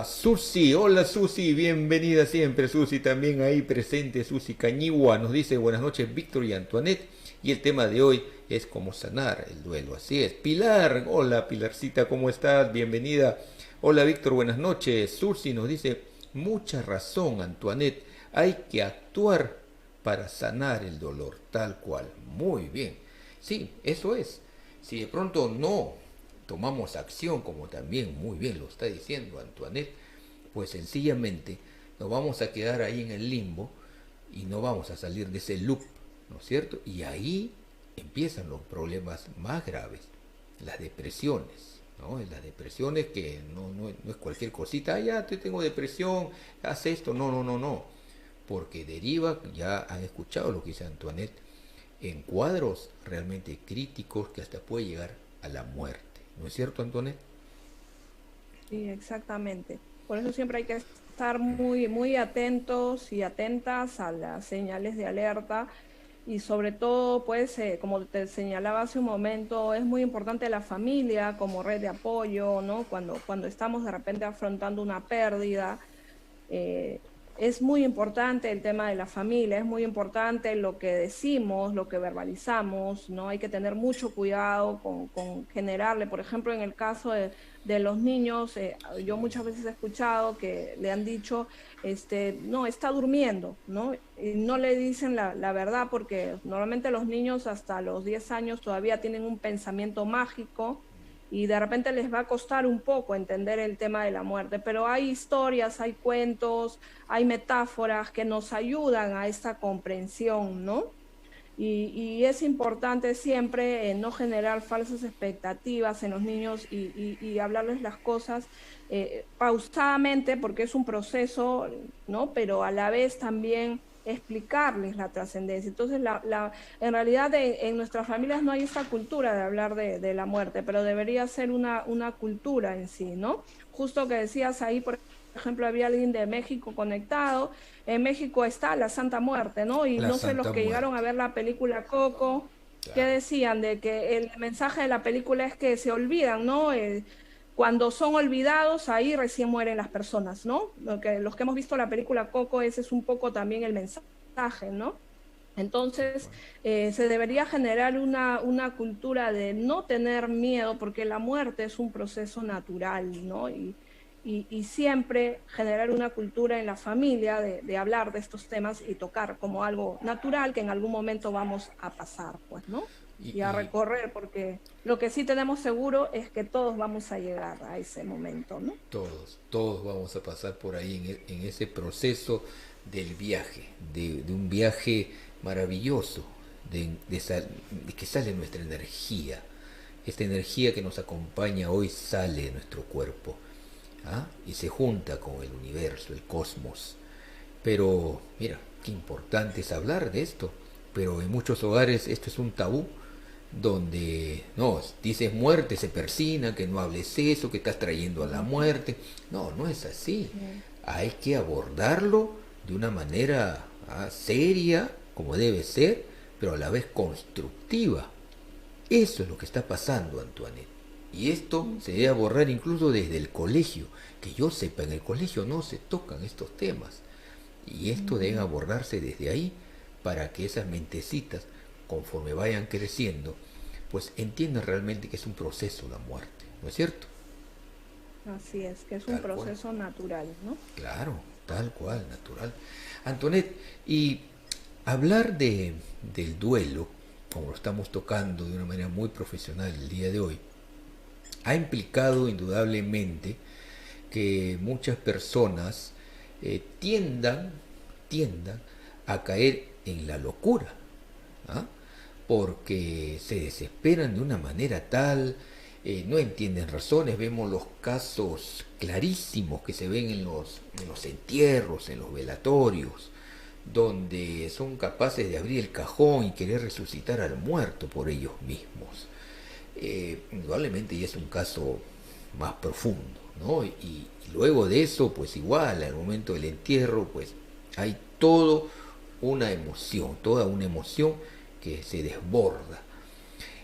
Susi, hola Susi, bienvenida siempre Susi, también ahí presente Susi Cañigua, nos dice buenas noches Víctor y Antoinette, y el tema de hoy es cómo sanar el duelo, así es. Pilar, hola Pilarcita, ¿cómo estás? Bienvenida. Hola Víctor, buenas noches. Susi nos dice, mucha razón Antoinette, hay que actuar para sanar el dolor, tal cual. Muy bien, sí, eso es. Si de pronto no tomamos acción, como también muy bien lo está diciendo Antoinette, pues sencillamente nos vamos a quedar ahí en el limbo y no vamos a salir de ese loop, ¿no es cierto? Y ahí empiezan los problemas más graves, las depresiones, ¿no? Las depresiones que no es cualquier cosita, ya te tengo depresión, haz esto, no, porque deriva, ya han escuchado lo que dice Antoinette, en cuadros realmente críticos que hasta puede llegar a la muerte. ¿No es cierto, Antoinette? Sí, exactamente. Por eso siempre hay que estar muy atentos y atentas a las señales de alerta y sobre todo, pues, como te señalaba hace un momento, es muy importante la familia como red de apoyo, ¿no? Cuando estamos de repente afrontando una pérdida, es muy importante el tema de la familia, es muy importante lo que decimos, lo que verbalizamos, ¿no? Hay que tener mucho cuidado con generarle, por ejemplo, en el caso de los niños, yo muchas veces he escuchado que le han dicho, no, está durmiendo, ¿no? Y no le dicen la verdad porque normalmente los niños hasta los 10 años todavía tienen un pensamiento mágico, y de repente les va a costar un poco entender el tema de la muerte, pero hay historias, hay cuentos, hay metáforas que nos ayudan a esta comprensión, ¿no? Y es importante siempre no generar falsas expectativas en los niños y hablarles las cosas pausadamente, porque es un proceso, ¿no? Pero a la vez también explicarles la trascendencia. Entonces, en realidad en nuestras familias no hay esta cultura de hablar de la muerte, pero debería ser una cultura en sí, ¿no? Justo que decías ahí, por ejemplo, había alguien de México conectado. En México está la Santa Muerte, ¿no? Y La no sé, los Santa que llegaron a Muerte. ver la película Coco, ¿qué Claro. decían? De que el mensaje de la película es que se olvidan, ¿no? Cuando son olvidados, ahí recién mueren las personas, ¿no? Los que hemos visto la película Coco, ese es un poco también el mensaje, ¿no? Tal Entonces, cual. se debería generar una cultura de no tener miedo, porque la muerte es un proceso natural, ¿no? Y siempre generar una cultura en la familia de hablar de estos temas y tocar como algo natural que en algún momento vamos a pasar, pues, ¿no? Y a Y recorrer, porque lo que sí tenemos seguro es que todos vamos a llegar a ese momento, ¿no? todos vamos a pasar por ahí en ese proceso del viaje, de un viaje maravilloso, de que sale nuestra energía. Esta energía que nos acompaña hoy sale de nuestro cuerpo, ¿ah? Y se junta con el universo, el cosmos. Pero mira, qué importante es hablar de esto. Pero en muchos hogares esto es un tabú, donde no, dices muerte, se persina, que no hables eso, que estás trayendo a la muerte. No, no es así. Sí. Hay que abordarlo de una manera seria, como debe ser, pero a la vez constructiva. Eso es lo que está pasando, Antoinette. Y esto se debe abordar incluso desde el colegio. Que yo sepa, en el colegio no se tocan estos temas. Y esto debe abordarse desde ahí para que esas mentecitas, conforme vayan creciendo, pues entiendan realmente que es un proceso la muerte, ¿no es cierto? Así es, que es un Tal cual. proceso natural, ¿no? Claro, tal cual, natural. Antoinette, y hablar del duelo, como lo estamos tocando de una manera muy profesional el día de hoy, ha implicado indudablemente que muchas personas tiendan, tiendan a caer en la locura, ¿ah? Porque se desesperan de una manera tal, no entienden razones. Vemos los casos clarísimos que se ven en los entierros, en los velatorios, donde son capaces de abrir el cajón y querer resucitar al muerto por ellos mismos. Indudablemente ya es un caso más profundo, ¿no? Y luego de eso, pues igual, al momento del entierro, pues hay toda una emoción que se desborda.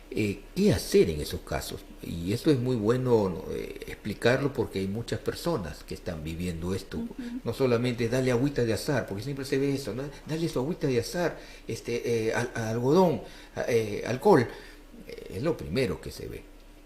¿Qué hacer en esos casos? Y esto es muy bueno, ¿no? Explicarlo, porque hay muchas personas que están viviendo esto. No solamente dale agüita de azar, porque siempre se ve eso, ¿no? Dale su agüita de azar, algodón, alcohol. Es lo primero que se ve.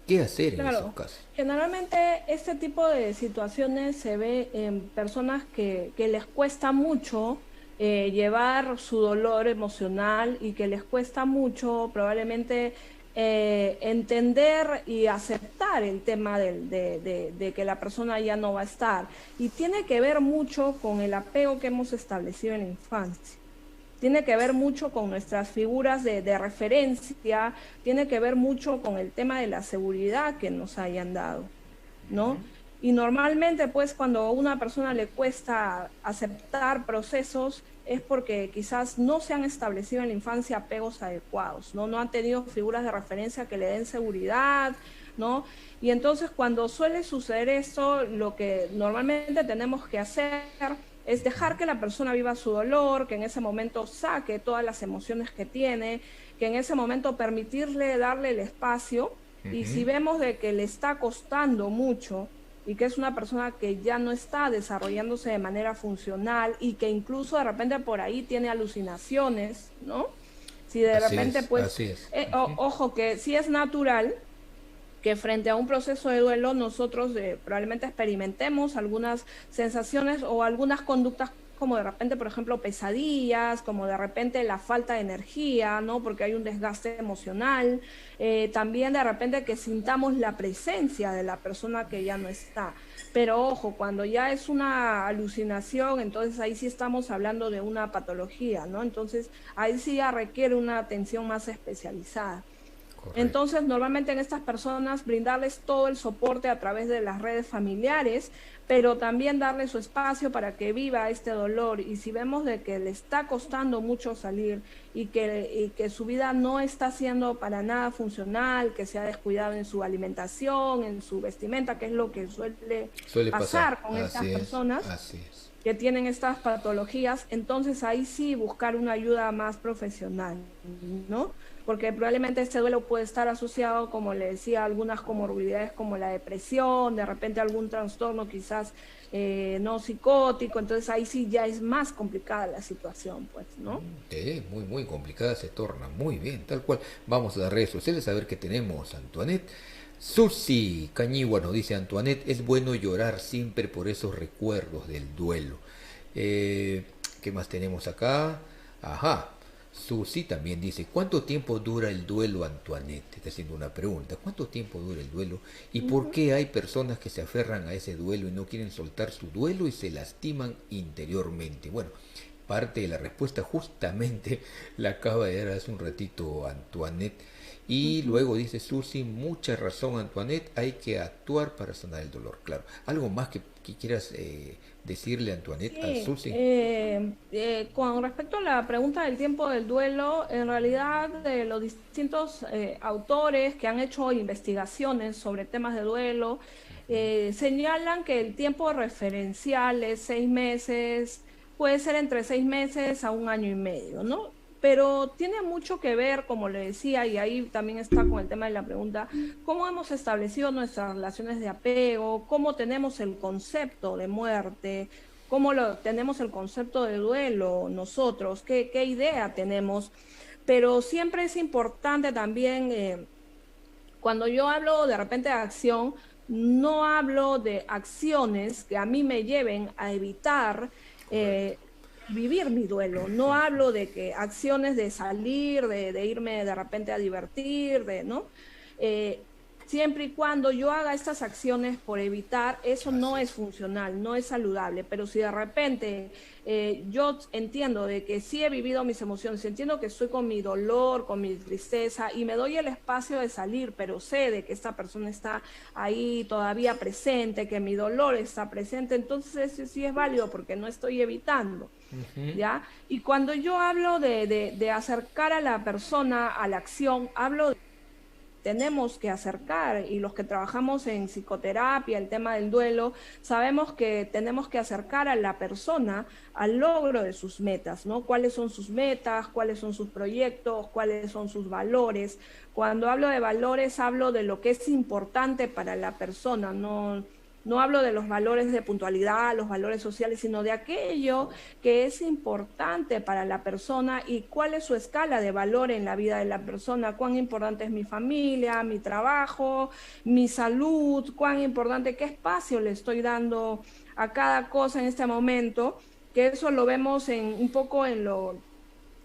¿Qué hacer en esos Claro, casos? generalmente este tipo de situaciones se ve en personas que les cuesta mucho llevar su dolor emocional y que les cuesta mucho probablemente entender y aceptar el tema de que la persona ya no va a estar. Y tiene que ver mucho con el apego que hemos establecido en la infancia. Tiene que ver mucho con nuestras figuras de referencia, tiene que ver mucho con el tema de la seguridad que nos hayan dado, ¿no? Y normalmente, pues, cuando a una persona le cuesta aceptar procesos, es porque quizás no se han establecido en la infancia apegos adecuados, ¿no? No han tenido figuras de referencia que le den seguridad, ¿no? Y entonces, cuando suele suceder esto, lo que normalmente tenemos que hacer es dejar que la persona viva su dolor, que en ese momento saque todas las emociones que tiene, que en ese momento permitirle, darle el espacio, y si Ujú. vemos de que le está costando mucho y que es una persona que ya no está desarrollándose de manera funcional y que incluso de repente por ahí tiene alucinaciones, ¿no? Si de Así repente, es, pues, así es. Ujú. ojo, que sí es natural que frente a un proceso de duelo nosotros probablemente experimentemos algunas sensaciones o algunas conductas como de repente, por ejemplo, pesadillas, como de repente la falta de energía, ¿no? Porque hay un desgaste emocional. También de repente que sintamos la presencia de la persona que ya no está. Pero ojo, cuando ya es una alucinación, entonces ahí sí estamos hablando de una patología, ¿no? Entonces ahí sí ya requiere una atención más especializada. Correcto. Entonces, normalmente en estas personas brindarles todo el soporte a través de las redes familiares, pero también darle su espacio para que viva este dolor. Y si vemos de que le está costando mucho salir y que su vida no está siendo para nada funcional, que se ha descuidado en su alimentación, en su vestimenta, que es lo que suele pasar con estas personas que tienen estas patologías, entonces ahí sí buscar una ayuda más profesional, ¿no? Porque probablemente este duelo puede estar asociado, como le decía, a algunas comorbilidades como la depresión, de repente algún trastorno quizás no psicótico, entonces ahí sí ya es más complicada la situación, pues, ¿no? Muy, muy complicada se torna, muy bien, tal cual. Vamos a las redes sociales a ver qué tenemos, Antoinette. Susi Cañigua nos dice: Antoinette, es bueno llorar siempre por esos recuerdos del duelo. ¿Qué más tenemos acá? Ajá, Susi también dice: ¿cuánto tiempo dura el duelo, Antoinette? Está haciendo una pregunta. ¿Cuánto tiempo dura el duelo? ¿Y por qué hay personas que se aferran a ese duelo y no quieren soltar su duelo y se lastiman interiormente? Bueno, parte de la respuesta justamente la acaba de dar hace un ratito Antoinette. Y luego dice Susi: mucha razón, Antoinette, hay que actuar para sanar el dolor. Claro. ¿Algo más que quieras decirle, Antoinette, a Susi? Con respecto a la pregunta del tiempo del duelo, en realidad de los distintos autores que han hecho investigaciones sobre temas de duelo, señalan que el tiempo referencial es 6 meses, puede ser entre 6 meses a 1 año y medio, ¿no? Pero tiene mucho que ver, como le decía, y ahí también está con el tema de la pregunta, cómo hemos establecido nuestras relaciones de apego, cómo tenemos el concepto de muerte, cómo tenemos el concepto de duelo nosotros, qué idea tenemos. Pero siempre es importante también, cuando yo hablo de repente de acción, no hablo de acciones que a mí me lleven a evitar vivir mi duelo. No hablo de que acciones de salir, de irme de repente a divertir, ¿no? Siempre y cuando yo haga estas acciones por evitar, eso no es funcional, no es saludable. Pero si de repente yo entiendo de que sí he vivido mis emociones, entiendo que estoy con mi dolor, con mi tristeza, y me doy el espacio de salir, pero sé de que esta persona está ahí todavía presente, que mi dolor está presente, entonces eso sí es válido porque no estoy evitando. ¿Ya? Y cuando yo hablo de acercar a la persona a la acción, hablo de tenemos que acercar, y los que trabajamos en psicoterapia, el tema del duelo, sabemos que tenemos que acercar a la persona al logro de sus metas, ¿no? ¿Cuáles son sus metas? ¿Cuáles son sus proyectos? ¿Cuáles son sus valores? Cuando hablo de valores, hablo de lo que es importante para la persona, no hablo de los valores de puntualidad, los valores sociales, sino de aquello que es importante para la persona y cuál es su escala de valor en la vida de la persona, cuán importante es mi familia, mi trabajo, mi salud, cuán importante, qué espacio le estoy dando a cada cosa en este momento, que eso lo vemos un poco en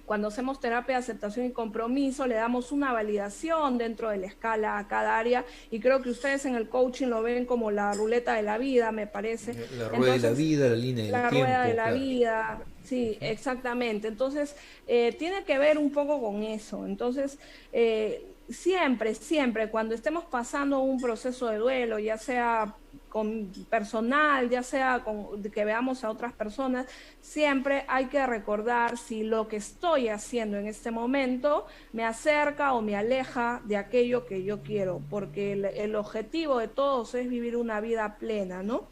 cuando hacemos terapia de aceptación y compromiso, le damos una validación dentro de la escala a cada área, y creo que ustedes en el coaching lo ven como la ruleta de la vida, me parece. La rueda de la vida, la línea del tiempo. La rueda de la vida, sí, exactamente. Entonces, tiene que ver un poco con eso. Entonces, siempre, cuando estemos pasando un proceso de duelo, ya sea con personal, ya sea que veamos a otras personas, siempre hay que recordar si lo que estoy haciendo en este momento me acerca o me aleja de aquello que yo quiero, porque el objetivo de todos es vivir una vida plena, ¿no?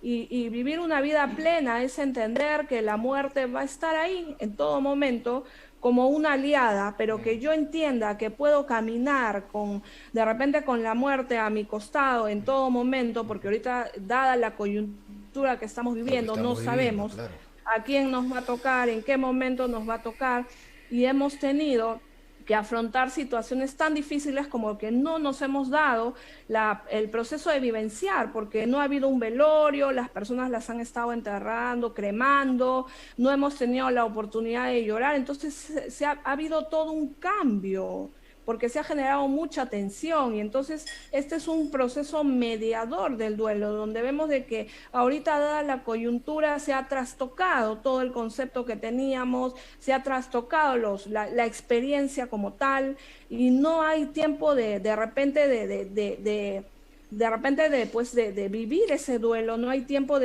Y vivir una vida plena es entender que la muerte va a estar ahí en todo momento, como una aliada, pero que yo entienda que puedo caminar de repente con la muerte a mi costado en todo momento, porque ahorita, dada la coyuntura que estamos viviendo, no sabemos a quién nos va a tocar, en qué momento nos va a tocar, y hemos tenido que afrontar situaciones tan difíciles como que no nos hemos dado el proceso de vivenciar, porque no ha habido un velorio, las personas las han estado enterrando, cremando, no hemos tenido la oportunidad de llorar, entonces ha habido todo un cambio, porque se ha generado mucha tensión, y entonces este es un proceso mediador del duelo, donde vemos de que ahorita, dada la coyuntura, se ha trastocado todo el concepto que teníamos, se ha trastocado la experiencia como tal, y no hay tiempo de repente de vivir ese duelo, no hay tiempo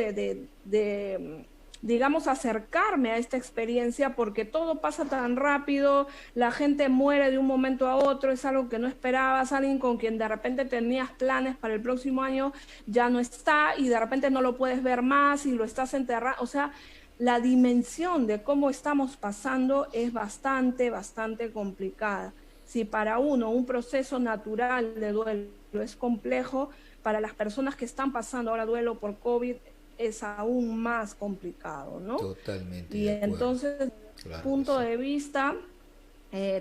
digamos, acercarme a esta experiencia, porque todo pasa tan rápido, la gente muere de un momento a otro, es algo que no esperabas, alguien con quien de repente tenías planes para el próximo año ya no está, y de repente no lo puedes ver más y lo estás enterrando. O sea, la dimensión de cómo estamos pasando es bastante complicada. Si para uno un proceso natural de duelo es complejo, para las personas que están pasando ahora duelo por COVID es aún más complicado, ¿no? Totalmente. Y entonces, desde el punto de vista,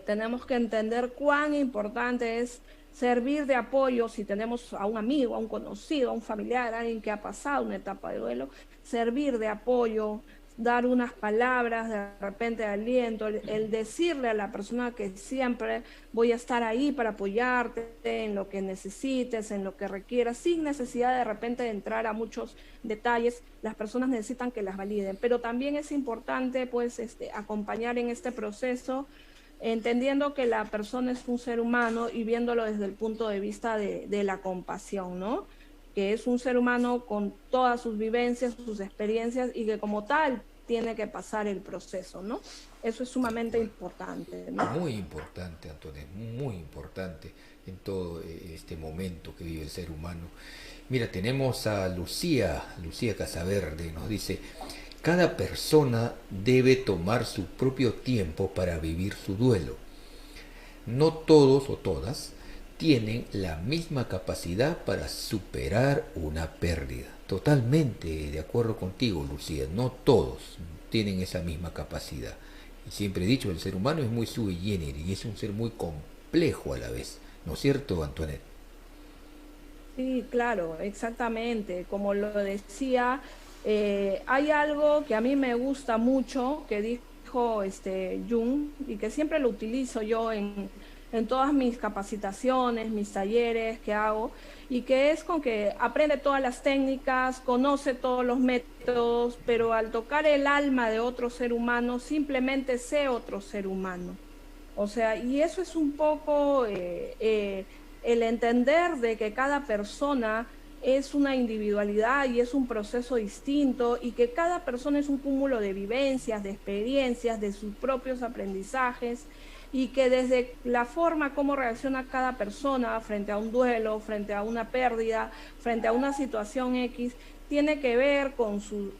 tenemos que entender cuán importante es servir de apoyo si tenemos a un amigo, a un conocido, a un familiar, a alguien que ha pasado una etapa de duelo, servir de apoyo, dar unas palabras de repente de aliento, el decirle a la persona que siempre voy a estar ahí para apoyarte en lo que necesites, en lo que requieras, sin necesidad de repente de entrar a muchos detalles. Las personas necesitan que las validen, pero también es importante pues acompañar en este proceso, entendiendo que la persona es un ser humano y viéndolo desde el punto de vista de la compasión, ¿no? Que es un ser humano con todas sus vivencias, sus experiencias, y que como tal tiene que pasar el proceso, ¿no? Eso es sumamente importante, ¿no? Muy importante, Antonio, muy importante en todo este momento que vive el ser humano. Mira, tenemos a Lucía Casaverde, nos dice: cada persona debe tomar su propio tiempo para vivir su duelo. No todos o todas tienen la misma capacidad para superar una pérdida. Totalmente de acuerdo contigo, Lucía, no todos tienen esa misma capacidad. Y siempre he dicho, el ser humano es muy sui generis y es un ser muy complejo a la vez, ¿no es cierto, Antoinette? Sí, claro, exactamente. Como lo decía, hay algo que a mí me gusta mucho, que dijo Jung, y que siempre lo utilizo yo en todas mis capacitaciones, mis talleres que hago, y que es con que aprende todas las técnicas, conoce todos los métodos, pero al tocar el alma de otro ser humano, simplemente sé otro ser humano. O sea, y eso es un poco el entender de que cada persona es una individualidad y es un proceso distinto, y que cada persona es un cúmulo de vivencias, de experiencias, de sus propios aprendizajes, y que desde la forma como reacciona cada persona frente a un duelo, frente a una pérdida, frente a una situación X, tiene que ver con su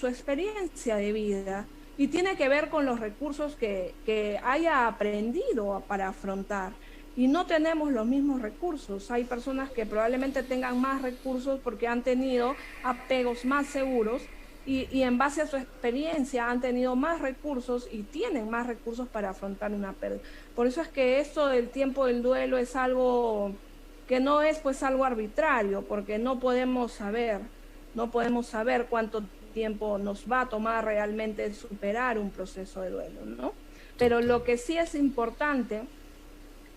experiencia de vida, y tiene que ver con los recursos que haya aprendido para afrontar. Y no tenemos los mismos recursos. Hay personas que probablemente tengan más recursos porque han tenido apegos más seguros, y en base a su experiencia han tenido más recursos y tienen más recursos para afrontar una pérdida. Por eso es que esto del tiempo del duelo es algo que no es pues algo arbitrario, porque no podemos saber cuánto tiempo nos va a tomar realmente superar un proceso de duelo, ¿no? Pero lo que sí es importante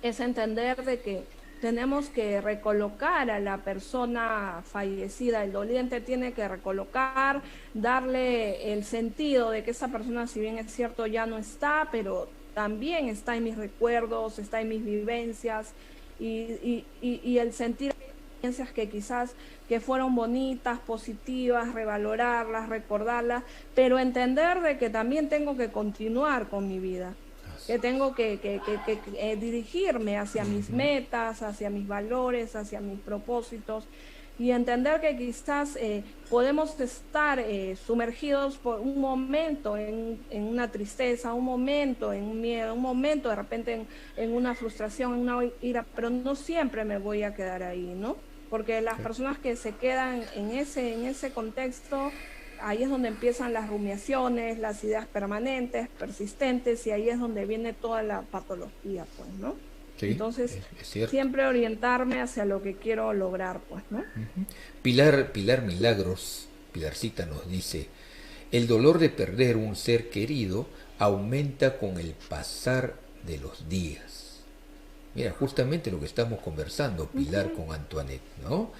es entender de que tenemos que recolocar a la persona fallecida, el doliente tiene que recolocar, darle el sentido de que esa persona, si bien es cierto, ya no está, pero también está en mis recuerdos, está en mis vivencias, y el sentir experiencias que quizás que fueron bonitas, positivas, revalorarlas, recordarlas, pero entender de que también tengo que continuar con mi vida, que tengo que dirigirme hacia mis metas, hacia mis valores, hacia mis propósitos, y entender que quizás podemos estar sumergidos por un momento en una tristeza, un momento en un miedo, un momento de repente en una frustración, en una ira, pero no siempre me voy a quedar ahí, ¿no? Porque las personas que se quedan en ese contexto ahí es donde empiezan las rumiaciones, las ideas permanentes, persistentes, y ahí es donde viene toda la patología, pues, ¿no? Sí, entonces, es cierto. siempre orientarme hacia lo que quiero lograr, pues, ¿no? Pilar Milagros, Pilarcita nos dice, el dolor de perder un ser querido aumenta con el pasar de los días. Mira, justamente lo que estamos conversando, Pilar, con Antoinette, ¿no?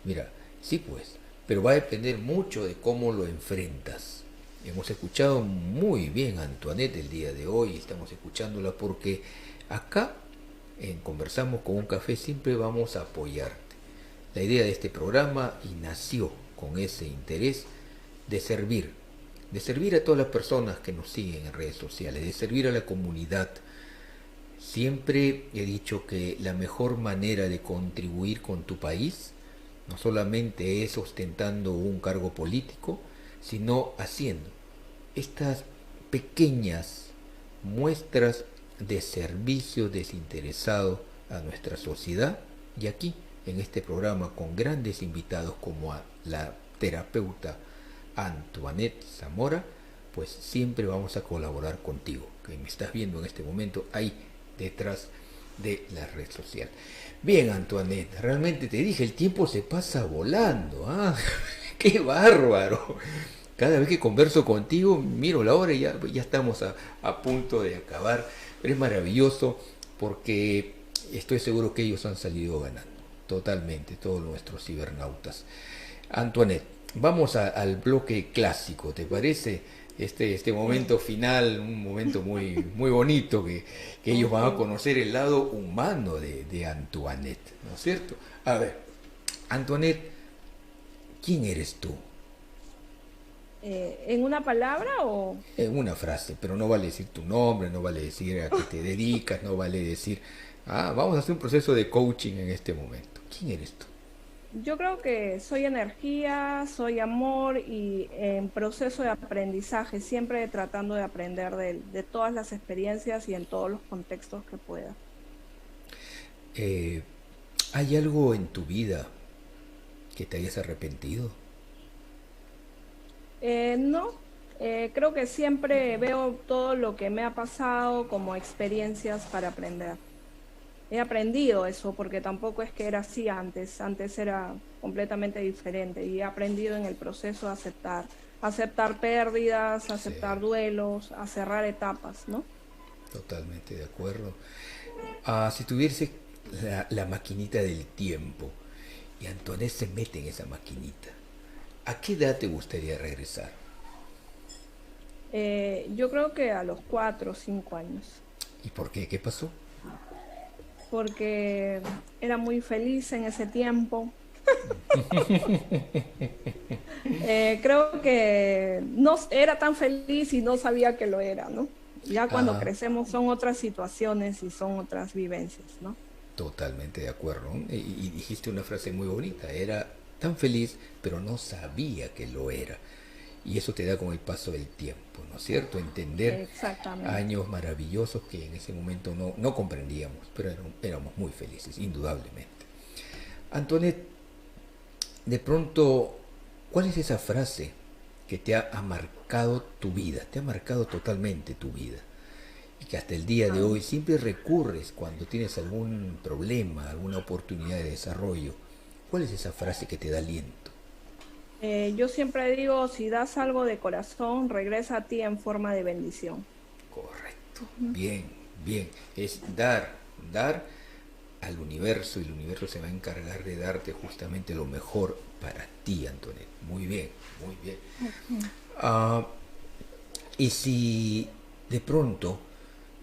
Mira, sí pues, pero va a depender mucho de cómo lo enfrentas. Hemos escuchado muy bien a Antoinette el día de hoy, estamos escuchándola porque acá en Conversamos con un Café siempre vamos a apoyarte. La idea de este programa y nació con ese interés de servir a todas las personas que nos siguen en redes sociales, de servir a la comunidad. Siempre he dicho que la mejor manera de contribuir con tu país no solamente es ostentando un cargo político, sino haciendo estas pequeñas muestras de servicio desinteresado a nuestra sociedad, y aquí en este programa con grandes invitados como a la terapeuta Antoinette Zamora, pues siempre vamos a colaborar contigo, que me estás viendo en este momento ahí detrás de la red social. Bien, Antoinette, realmente te dije, el tiempo se pasa volando, ¿ah? ¡Qué bárbaro! Cada vez que converso contigo, miro la hora y ya estamos a punto de acabar. Pero es maravilloso porque estoy seguro que ellos han salido ganando, totalmente, todos nuestros cibernautas. Antoinette, vamos al bloque clásico, ¿te parece? Este momento final, un momento muy bonito que ellos van a conocer el lado humano de Antoinette, ¿no es cierto? A ver, Antoinette, ¿quién eres tú? ¿En una palabra o...? En una frase, pero no vale decir tu nombre, no vale decir a qué te dedicas, no vale decir... vamos a hacer un proceso de coaching en este momento. ¿Quién eres tú? Yo creo que soy energía, soy amor y en proceso de aprendizaje, siempre tratando de aprender de todas las experiencias y en todos los contextos que pueda. ¿Hay algo en tu vida que te hayas arrepentido? No, creo que siempre veo todo lo que me ha pasado como experiencias para aprender. He aprendido eso porque tampoco es que era así antes era completamente diferente y he aprendido en el proceso a aceptar pérdidas, aceptar duelos, a cerrar etapas, ¿no? Totalmente de acuerdo. Si tuviese la maquinita del tiempo y Antoinette se mete en esa maquinita, ¿a qué edad te gustaría regresar? Yo creo que a los 4 o 5 años. ¿Y por qué? ¿Qué pasó? Porque era muy feliz en ese tiempo. Creo que no era tan feliz y no sabía que lo era, ¿no? Ya cuando crecemos son otras situaciones y son otras vivencias, ¿no? Totalmente de acuerdo. Y dijiste una frase muy bonita, era tan feliz, pero no sabía que lo era. Y eso te da con el paso del tiempo, ¿no es cierto? Entender años maravillosos que en ese momento no comprendíamos, pero éramos muy felices, indudablemente. Antoinette, de pronto, ¿cuál es esa frase que te ha marcado tu vida? Te ha marcado totalmente tu vida. Y que hasta el día de hoy siempre recurres cuando tienes algún problema, alguna oportunidad de desarrollo. ¿Cuál es esa frase que te da aliento? Yo siempre digo, si das algo de corazón, regresa a ti en forma de bendición. Correcto. Bien. Es dar al universo, y el universo se va a encargar de darte justamente lo mejor para ti, Antoinette. Muy bien. Y si de pronto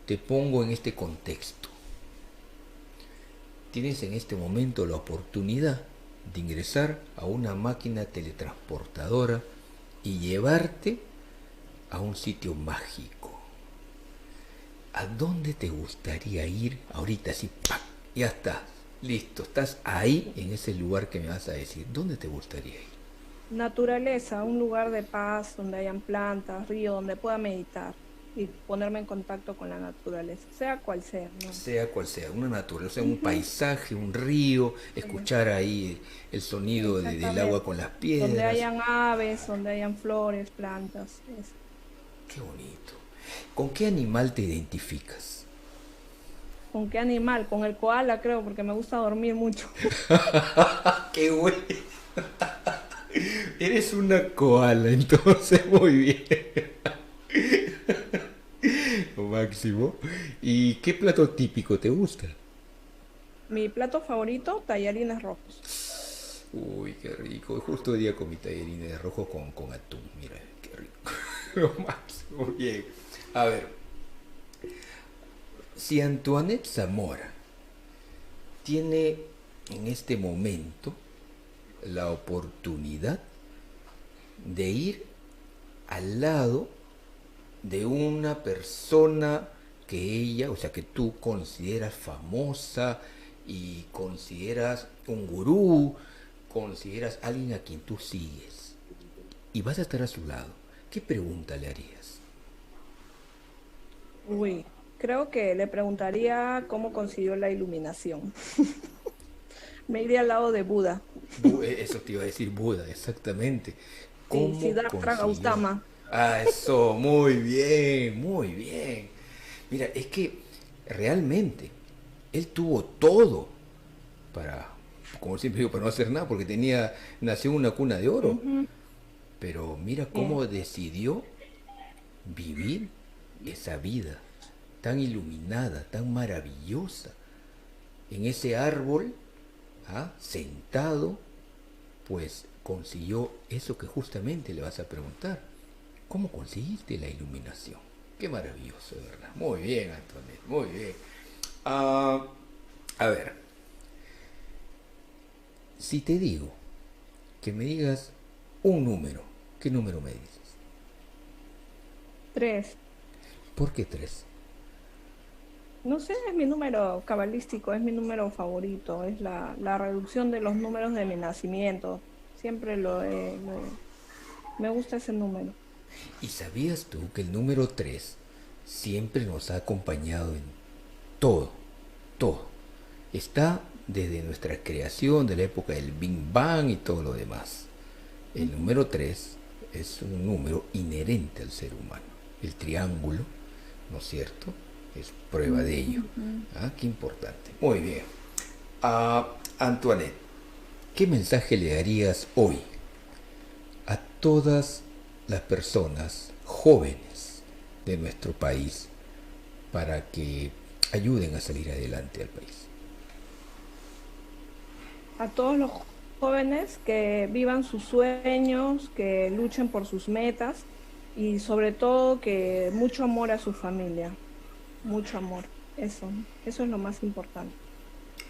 te pongo en este contexto, tienes en este momento la oportunidad de ingresar a una máquina teletransportadora y llevarte a un sitio mágico. ¿A dónde te gustaría ir ahorita? Así, ¡pac! Ya estás, listo, estás ahí en ese lugar que me vas a decir. ¿Dónde te gustaría ir? Naturaleza, un lugar de paz donde hayan plantas, río, donde pueda meditar. y ponerme en contacto con la naturaleza, sea cual sea, ¿no? Sea cual sea, una naturaleza, un paisaje, un río, escuchar ahí el sonido del agua Exactamente. con las Donde piedras. hayan aves, donde hayan flores, plantas. Qué bonito. ¿Con qué animal te identificas? ¿Con qué animal? Con el koala, creo, porque me gusta dormir mucho. ¡Qué bueno! Eres una koala, entonces muy bien. Lo máximo. ¿Y qué plato típico te gusta? Mi plato favorito, tallarines rojos. Uy, qué rico. Justo hoy día comí tallarines de rojo con atún. Mira, qué rico. Lo máximo. Bien. A ver, si Antoinette Zamora tiene en este momento la oportunidad de ir al lado de una persona que ella, o sea, que tú consideras famosa y consideras un gurú, consideras alguien a quien tú sigues, y vas a estar a su lado, ¿qué pregunta le harías? Uy, creo que le preguntaría cómo consiguió la iluminación. Me iría al lado de Buda. Eso te iba a decir Buda, exactamente. Sí, ¿Cómo Siddhartha consiguió? Gautama. Ah, eso, muy bien, muy bien. Mira, es que realmente él tuvo todo para, como siempre digo, para no hacer nada, porque nació en una cuna de oro. Ujú, Pero mira sí. cómo decidió vivir esa vida tan iluminada, tan maravillosa, en ese árbol, sentado, pues consiguió eso que justamente le vas a preguntar. ¿Cómo conseguiste la iluminación? Qué maravilloso, de verdad. Muy bien, Antoinette, muy bien. Ah, a ver, si te digo que me digas un número, ¿qué número me dices? 3. ¿Por qué tres? No sé, es mi número cabalístico, es mi número favorito, es la reducción de los números de mi nacimiento. Siempre me gusta ese número. ¿Y sabías tú que el número 3 siempre nos ha acompañado en todo, todo? Está desde nuestra creación, de la época del Big Bang y todo lo demás. El Ujú, número 3 es un número inherente al ser humano. El triángulo, ¿no es cierto? Es prueba de ello. ujú. Qué importante. Muy bien. Antoinette, ¿qué mensaje le darías hoy a todas las personas jóvenes de nuestro país para que ayuden a salir adelante al país? A todos los jóvenes que vivan sus sueños, que luchen por sus metas y sobre todo que mucho amor a su familia, mucho amor. Eso es lo más importante.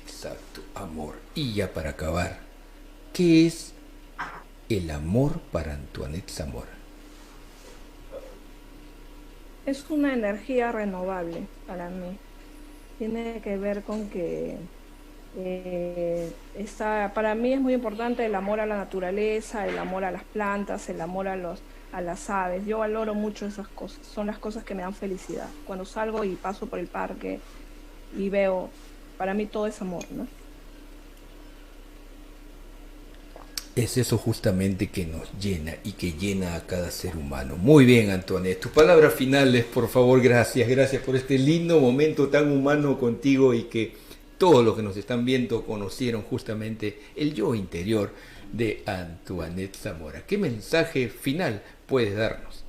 Exacto, amor. Y ya para acabar, ¿qué es el amor para Antoinette Zamora? Es una energía renovable para mí. Tiene que ver con que para mí es muy importante el amor a la naturaleza, el amor a las plantas, el amor a las aves. Yo valoro mucho esas cosas. Son las cosas que me dan felicidad. Cuando salgo y paso por el parque y veo, para mí todo es amor, ¿no? Es eso justamente que nos llena y que llena a cada ser humano. Muy bien, Antoinette. Tus palabras finales, por favor, gracias. Gracias por este lindo momento tan humano contigo y que todos los que nos están viendo conocieron justamente el yo interior de Antoinette Zamora. ¿Qué mensaje final puedes darnos?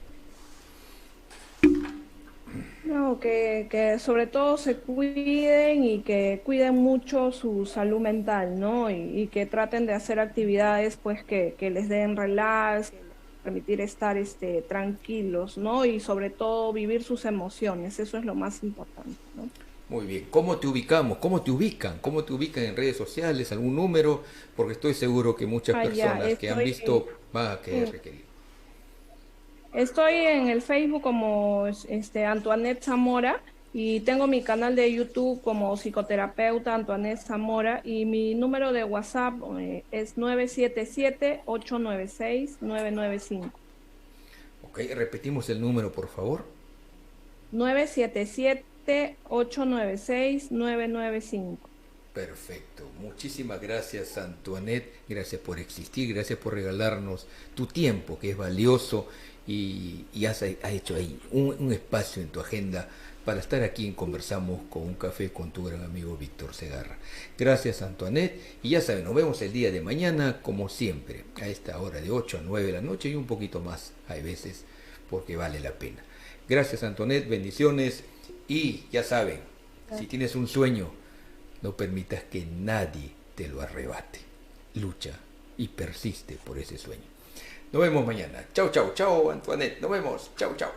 No, que sobre todo se cuiden y que cuiden mucho su salud mental, ¿no? Y que traten de hacer actividades pues que les den relax, que les permitir estar tranquilos, ¿no? Y sobre todo vivir sus emociones, eso es lo más importante, ¿no? Muy bien. ¿Cómo te ubicamos? ¿Cómo te ubican? ¿Cómo te ubican en redes sociales? ¿Algún número? Porque estoy seguro que muchas Ah, ya, personas que han visto van a querer sí, requerir. estoy en el Facebook como Antoinette Zamora y tengo mi canal de YouTube como psicoterapeuta Antoinette Zamora y mi número de WhatsApp es 977-896-995. Ok, repetimos el número, por favor. 977-896-995. Perfecto. Muchísimas gracias, Antoinette. Gracias por existir, gracias por regalarnos tu tiempo, que es valioso, y has hecho ahí un espacio en tu agenda para estar aquí en Conversamos con un Café con tu gran amigo Víctor Segarra. Gracias, Antoinette. Y ya saben, nos vemos el día de mañana, como siempre, a esta hora de 8 a 9 de la noche y un poquito más, hay veces, porque vale la pena. Gracias, Antoinette. Bendiciones. Y ya saben, si tienes un sueño, no permitas que nadie te lo arrebate. Lucha y persiste por ese sueño. Nos vemos mañana. Chau, chau, chau, Antoinette. Nos vemos. Chau, chau.